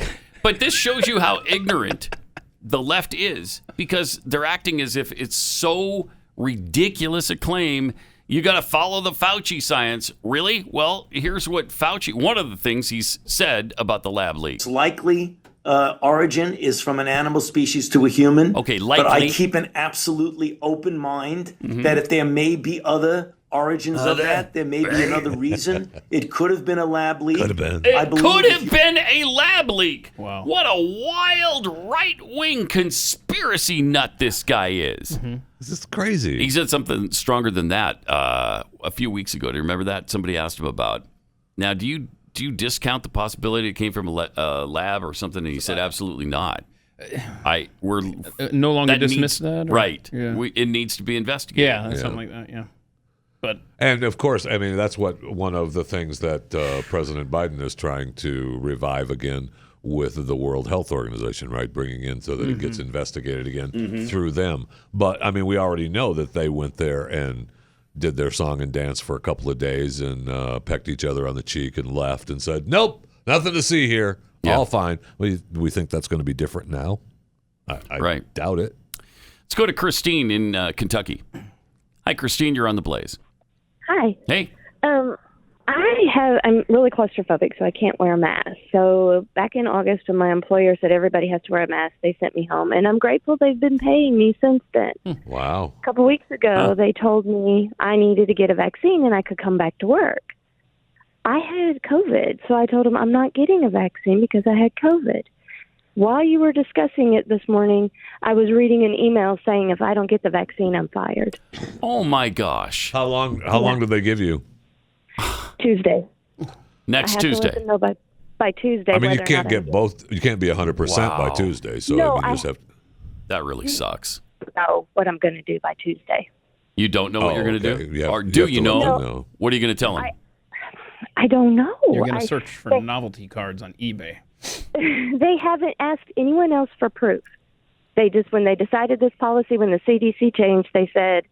But this shows you how ignorant the left is, because they're acting as if it's so ridiculous a claim. You got to follow the Fauci science. Really? Well, here's what one of the things he's said about the lab leak. It's likely origin is from an animal species to a human. Okay, likely. But I keep an absolutely open mind that if there may be other origins of that. There may be another reason. It could have been a lab leak. Could have been. It could have been a lab leak. Wow. What a wild right-wing conspiracy nut this guy is. Mm-hmm. This is crazy. He said something stronger than that a few weeks ago. Do you remember that? Somebody asked him about. Now, do you discount the possibility it came from a lab or something? And he said, absolutely not. We're no longer dismiss that? Or? Right. Yeah. It needs to be investigated. Yeah, something like that, yeah. And of course, I mean, that's one of the things that President Biden is trying to revive again with the World Health Organization, right? Bringing in so that it gets investigated again through them. But I mean, we already know that they went there and did their song and dance for a couple of days and pecked each other on the cheek and left and said, nope, nothing to see here. Yeah. All fine. We think that's going to be different now. I doubt it. Let's go to Christine in Kentucky. Hi, Christine. You're on the Blaze. Hi. Hey. I'm really claustrophobic, so I can't wear a mask. So back in August, when my employer said everybody has to wear a mask, they sent me home, and I'm grateful they've been paying me since then. Wow. A couple weeks ago, they told me I needed to get a vaccine and I could come back to work. I had COVID, so I told them I'm not getting a vaccine because I had COVID. While you were discussing it this morning, I was reading an email saying if I don't get the vaccine, I'm fired. Oh my gosh! How long did they give you? Tuesday. Next Tuesday. To let them know by Tuesday. I mean, you can't get both. You can't be 100% by Tuesday. So no, I mean, you just have. That really sucks. Know what I'm going to do by Tuesday. You don't know what you're going to do, yeah, or do you know? No. What are you going to tell them? I don't know. You're going to search for novelty cards on eBay. They haven't asked anyone else for proof. They just, when they decided this policy, when the CDC changed, they said,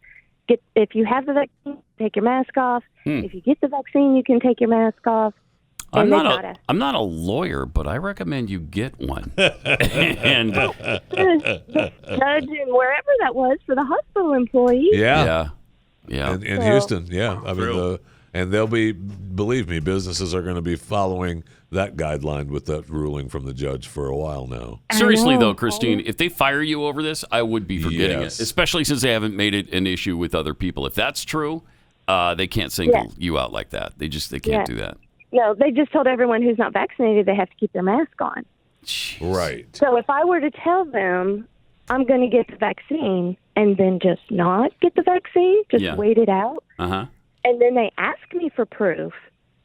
if you have the vaccine, take your mask off. If you get the vaccine, you can take your mask off. I'm not a lawyer, but I recommend you get one. And the judge and wherever that was for the hospital employees. Yeah. In Houston, yeah. I mean, and they'll be, believe me, businesses are going to be following that guideline with that ruling from the judge for a while now. Seriously, though, Christine, if they fire you over this, I would be forgetting it, especially since they haven't made it an issue with other people. If that's true, they can't single you out like that. They can't do that. No, they just told everyone who's not vaccinated they have to keep their mask on. Jeez. Right. So if I were to tell them I'm going to get the vaccine and then just not get the vaccine, just wait it out, and then they ask me for proof,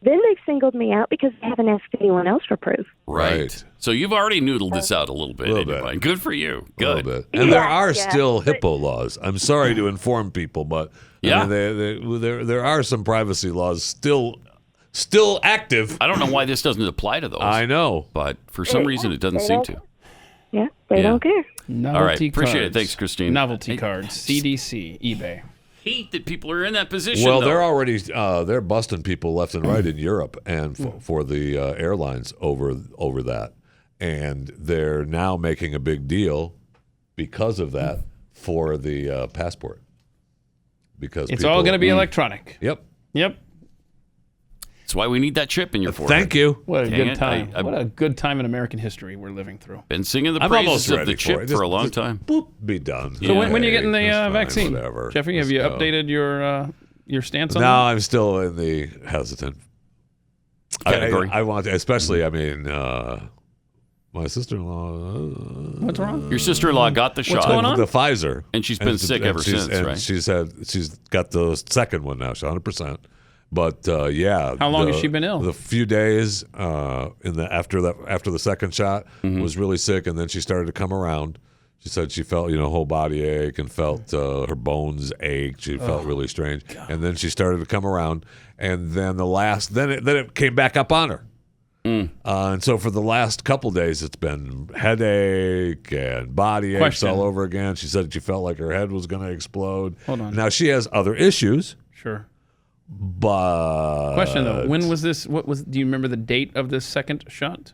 then they've singled me out because they haven't asked anyone else for proof. Right. So you've already noodled this out a little bit. In your mind. Good for you. Good. And there are still HIPAA laws. I'm sorry to inform people, but I mean, there are some privacy laws still active. I don't know why this doesn't apply to those. I know. But for some reason, it doesn't seem to. Yeah, they don't care. Novelty All right. cards. Appreciate it. Thanks, Christine. Novelty cards. CDC, eBay. Hate that people are in that position. Well, they're already they're busting people left and right in Europe and for the airlines over that, and they're now making a big deal because of that for the passport. Because it's all going to be electronic. Yep. That's why we need that chip in your forehead. Thank you. What a good time. What a good time in American history we're living through. Been singing the praises of the chip for a long time. Boop, be done. So when are you getting the vaccine? Whatever. Jeffy, have you updated your stance on that? that? No, I'm still in the hesitant category. I want to, especially, I mean, my sister-in-law. What's wrong? Your sister-in-law got the shot. What's going on? The Pfizer. And she's been sick ever since, right? She's got the second one now. She's 100%. But how long has she been ill? The few days after the second shot was really sick, and then she started to come around. She said she felt whole body ache and felt her bones ache. She felt really strange, and then she started to come around, and then then it came back up on her. And so for the last couple days, it's been headache and body aches all over again. She said she felt like her head was going to explode. Hold on. Now she has other issues. Sure. But question though, when was this? Do you remember the date of this second shot?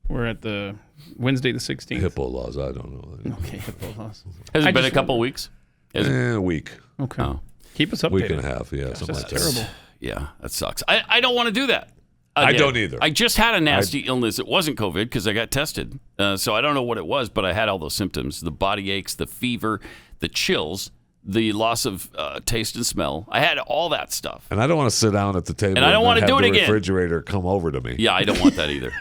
We're at the Wednesday the 16th. HIPAA laws, I don't know. Okay, HIPAA laws. Has it been a couple weeks? A week. Okay. Oh. Keep us updated. Week and a half, yeah. Something like that. Terrible. Yeah, that sucks. I don't want to do that. I don't either. I just had a nasty illness. It wasn't COVID because I got tested. So I don't know what it was, but I had all those symptoms: the body aches, the fever, the chills, the loss of taste and smell. I had all that stuff. And I don't want to sit down at the table And I don't want to do it the again. refrigerator come over to me. Yeah, I don't want that either.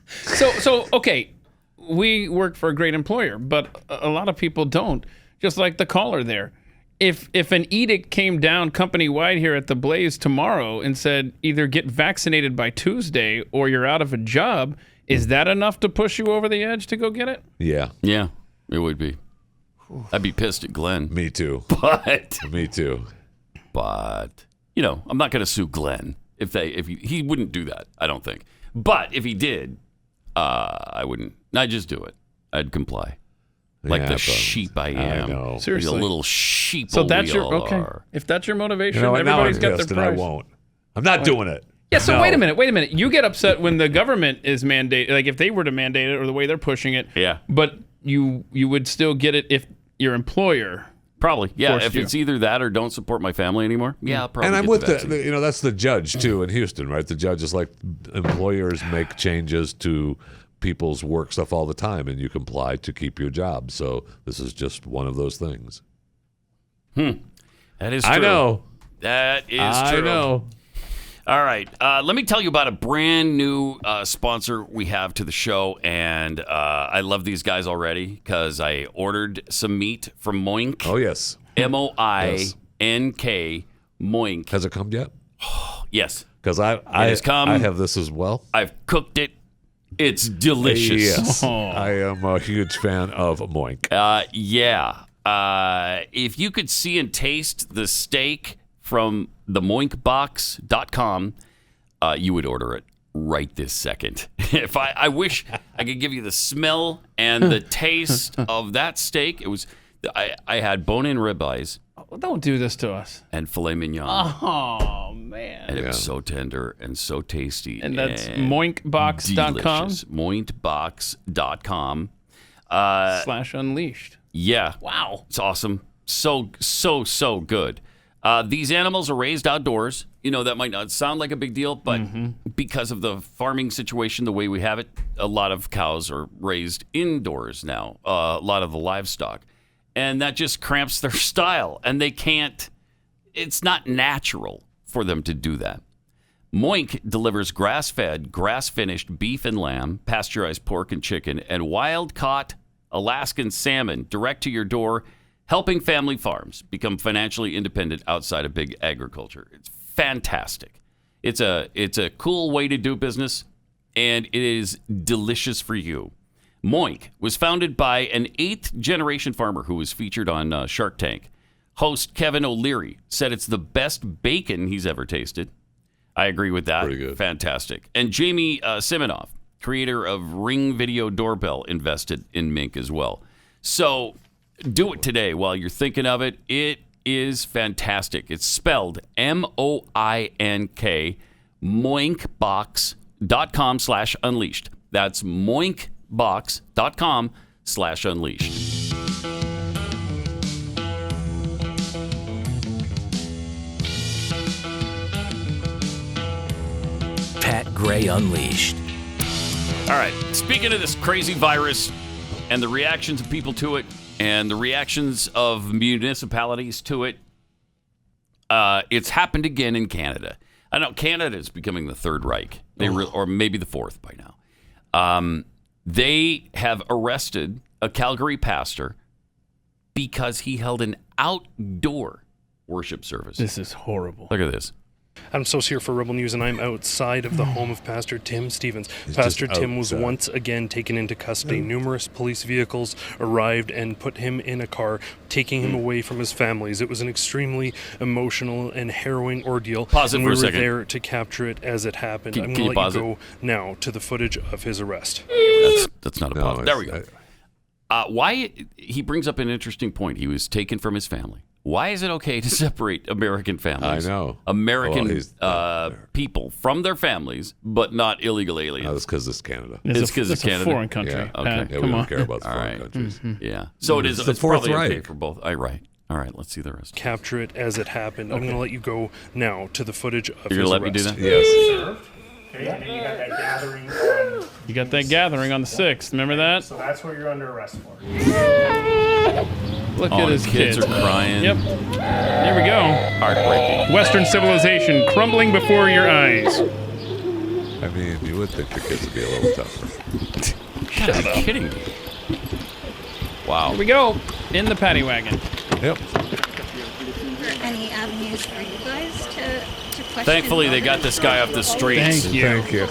So okay, we work for a great employer, but a lot of people don't. Just like the caller there. If an edict came down company-wide here at the Blaze tomorrow and said either get vaccinated by Tuesday or you're out of a job, is that enough to push you over the edge to go get it? Yeah. Yeah, it would be. I'd be pissed at Glenn. Me too. But me too. But I'm not going to sue Glenn if he wouldn't do that. I don't think. But if he did, I wouldn't. I'd just do it. I'd comply. Like the sheep I am. I know. Seriously. The little sheep. So that's your all okay. are. If that's your motivation, Now everybody's I'm got their pissed and price. I won't. I'm not doing it. Yeah, so No. wait a minute. You get upset when the government is mandated, like if they were to mandate it or the way they're pushing it. Yeah. But you would still get it if your employer Probably. Yeah, forced if you. it's either that or don't support my family anymore. Yeah, I'll probably And I'm get with the vaccine. that's the judge too in Houston, right? The judge is like, employers make changes to people's work stuff all the time, and you comply to keep your job. So this is just one of those things. That is true. I know. That is true. I know. All right. Let me tell you about a brand new sponsor we have to the show, and I love these guys already because I ordered some meat from Moink. Oh, yes. Moink. Moink. Has it come yet? Yes. Because I have this as well. I've cooked it. It's delicious. Yes. I am a huge fan of Moink. Yeah. If you could see and taste the steak from the moinkbox.com, you would order it right this second. If I wish I could give you the smell and the taste of that steak. It was I had bone-in ribeyes. Oh, don't do this to us. And filet mignon. Oh man. And it was so tender and so tasty. And that's moinkbox.com? Moinkbox.com. /unleashed. Yeah. Wow. It's awesome. So good. These animals are raised outdoors. That might not sound like a big deal, but because of the farming situation, the way we have it, a lot of cows are raised indoors now, a lot of the livestock. And that just cramps their style. And they can't, it's not natural for them to do that. Moink delivers grass-fed, grass-finished beef and lamb, pasteurized pork and chicken, and wild-caught Alaskan salmon direct to your door, helping family farms become financially independent outside of big agriculture. It's fantastic. It's a cool way to do business, and it is delicious for you. Moink was founded by an 8th-generation farmer who was featured on Shark Tank. Host Kevin O'Leary said it's the best bacon he's ever tasted. I agree with that. Pretty good. Fantastic. And Jamie Siminoff, creator of Ring Video Doorbell, invested in Mink as well. So do it today while you're thinking of it. It is fantastic. It's spelled Moink, moinkbox.com/unleashed. That's moinkbox.com/unleashed. Pat Gray Unleashed. All right. Speaking of this crazy virus and the reactions of people to it and the reactions of municipalities to it, it's happened again in Canada. I know Canada is becoming the Third Reich, or maybe the fourth by now. They have arrested a Calgary pastor because he held an outdoor worship service. This is horrible. Look at this. I'm Sos here for Rebel News, and I'm outside of the home of Pastor Tim Stevens. Pastor Tim was once again taken into custody. Numerous police vehicles arrived and put him in a car, taking him away from his families. It was an extremely emotional and harrowing ordeal. Pause it and for a we were second. there to capture it as it happened. I'm Can going you to let pause you go now to the footage of his arrest. That's not a pause. There we go. Why he brings up an interesting point. He was taken from his family. Why is it okay to separate American families? I know. American people from their families, but not illegal aliens. No, that's because it's Canada. It's because it's Canada. a foreign country. Yeah, okay. Yeah, we don't care about foreign countries. Yeah. So it is. It's the It's Fourth probably okay Reich. for both. Right. All right. Let's see the rest. Capture it as it happened. I'm going to let you go now to the footage of You're his gonna let me do arrest. that? Yes. Okay, and then you got that gathering You got that gathering on the 6th. Remember that? So that's what you're under arrest for. Look at his kids are crying. Yep. Here we go. Heartbreaking. Western civilization crumbling before your eyes. I mean, you would think the kids would be a little tougher. Are you kidding me? Wow. Here we go. In the paddy wagon. Yep. Any avenues for you guys to question? Thankfully, they got this guy off the streets. Thank you.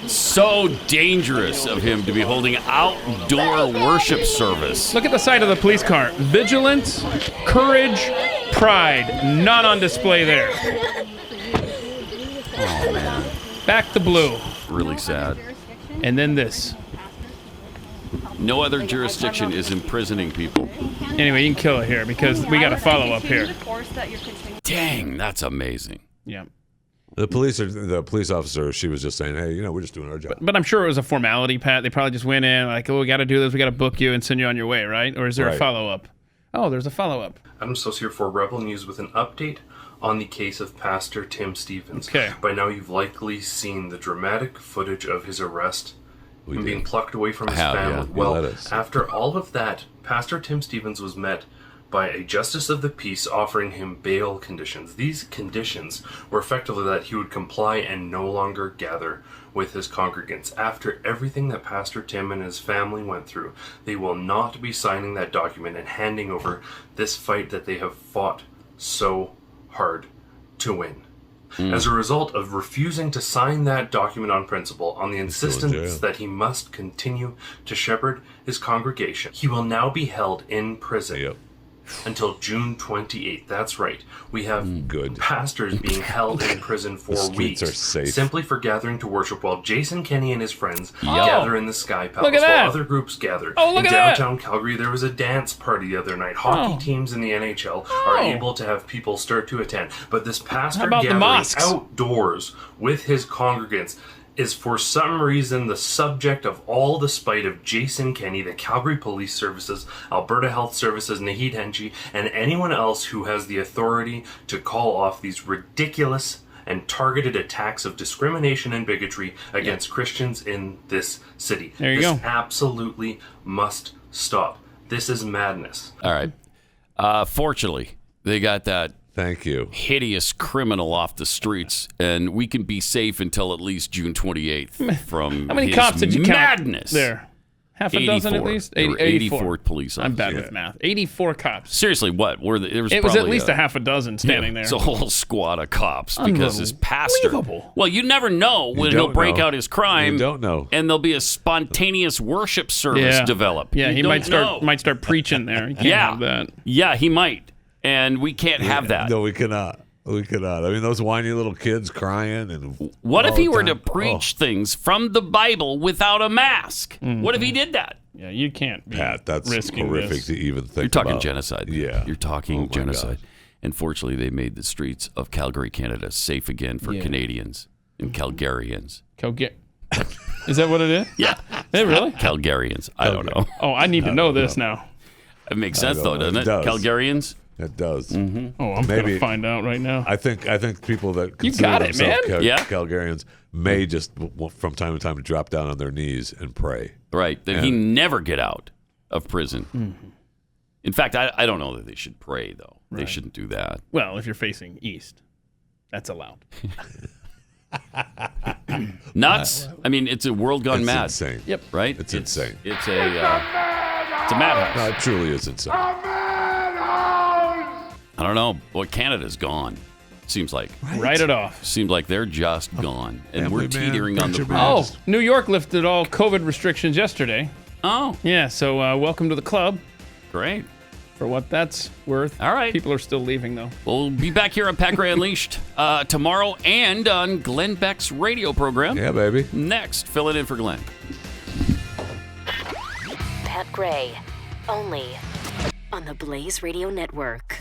So dangerous of him to be holding outdoor worship service. Look at the side of the police car. Vigilance, courage, pride. None on display there. Oh, man. Back to blue. Really sad. And then this. No other jurisdiction is imprisoning people. Anyway, you can kill it here because we got a follow-up here. Dang, that's amazing. Yeah. The police officer, she was just saying, hey, we're just doing our job. But I'm sure it was a formality, Pat. They probably just went in like, oh, we got to do this. We got to book you and send you on your way, right? Or is there a follow-up? Oh, there's a follow-up. Adam Sos here for Rebel News with an update on the case of Pastor Tim Stevens. Okay. By now, you've likely seen the dramatic footage of his arrest and being plucked away from his family. Yeah. Well, after all of that, Pastor Tim Stevens was met by a justice of the peace offering him bail conditions. These conditions were effectively that he would comply and no longer gather with his congregants. After everything that Pastor Tim and his family went through, they will not be signing that document and handing over this fight that they have fought so hard to win. As a result of refusing to sign that document on principle, on the insistence that he must continue to shepherd his congregation, he will now be held in prison until June 28th. That's right. We have pastors being held in prison for weeks simply for gathering to worship while Jason Kenney and his friends gather in the Sky Palace while other groups gather. In downtown Calgary, there was a dance party the other night. Hockey teams in the NHL are able to have people start to attend. But this pastor gathering outdoors with his congregants is for some reason the subject of all the spite of Jason Kenney, the Calgary Police Services, Alberta Health Services, Naheed Henry, and anyone else who has the authority to call off these ridiculous and targeted attacks of discrimination and bigotry against Christians in this city. There you this go. Absolutely must stop. This is madness. All right. Fortunately, they got that hideous criminal off the streets, and we can be safe until at least June 28th from How many his cops did you madness. count there? Half a dozen at least? 84 police officers. I'm bad with math. 84 cops. Seriously, what? It was at least a half a dozen standing there. It's a whole squad of cops because his pastor. Well, you never know when he'll break out his crime. You don't know. And there'll be a spontaneous worship service develop. Yeah, You he don't might start preaching there. You can't have that. Yeah, he might. And we can't have that. No, we cannot. We cannot. I mean, those whiny little kids crying and. What if he were to preach things from the Bible without a mask? What if he did that? Yeah, you can't be Pat, that's risking horrific this. to even think You're talking about. genocide. Yeah. You're talking Oh, my genocide. God. And fortunately, they made the streets of Calgary, Canada safe again for Canadians and Calgarians. Is that what it is? Yeah. Is it really? Calgarians. I don't know. Oh, I need to know this now. It makes sense, though, doesn't it? does. Calgarians? It does. Oh, I'm going to find out right now. I think people that You consider got it, themselves man. Calgarians may just from time to time drop down on their knees and pray. Right. That he never get out of prison. In fact, I don't know that they should pray, though. They shouldn't do that. Well, if you're facing east, that's allowed. Nuts? I mean, it's a world gone mad. Insane. Yep. Right? It's insane. It's a madhouse. No, it truly is insane. I don't know. Well, Canada's gone. Seems like. Write it off. Seems like they're just gone. And family we're man, teetering on the preacher brink. man. Oh, New York lifted all COVID restrictions yesterday. Oh. Yeah, so welcome to the club. Great. For what that's worth. All right. People are still leaving, though. We'll be back here on Pat Gray Unleashed tomorrow and on Glenn Beck's radio program. Yeah, baby. Next, fill it in for Glenn. Pat Gray, only on the Blaze Radio Network.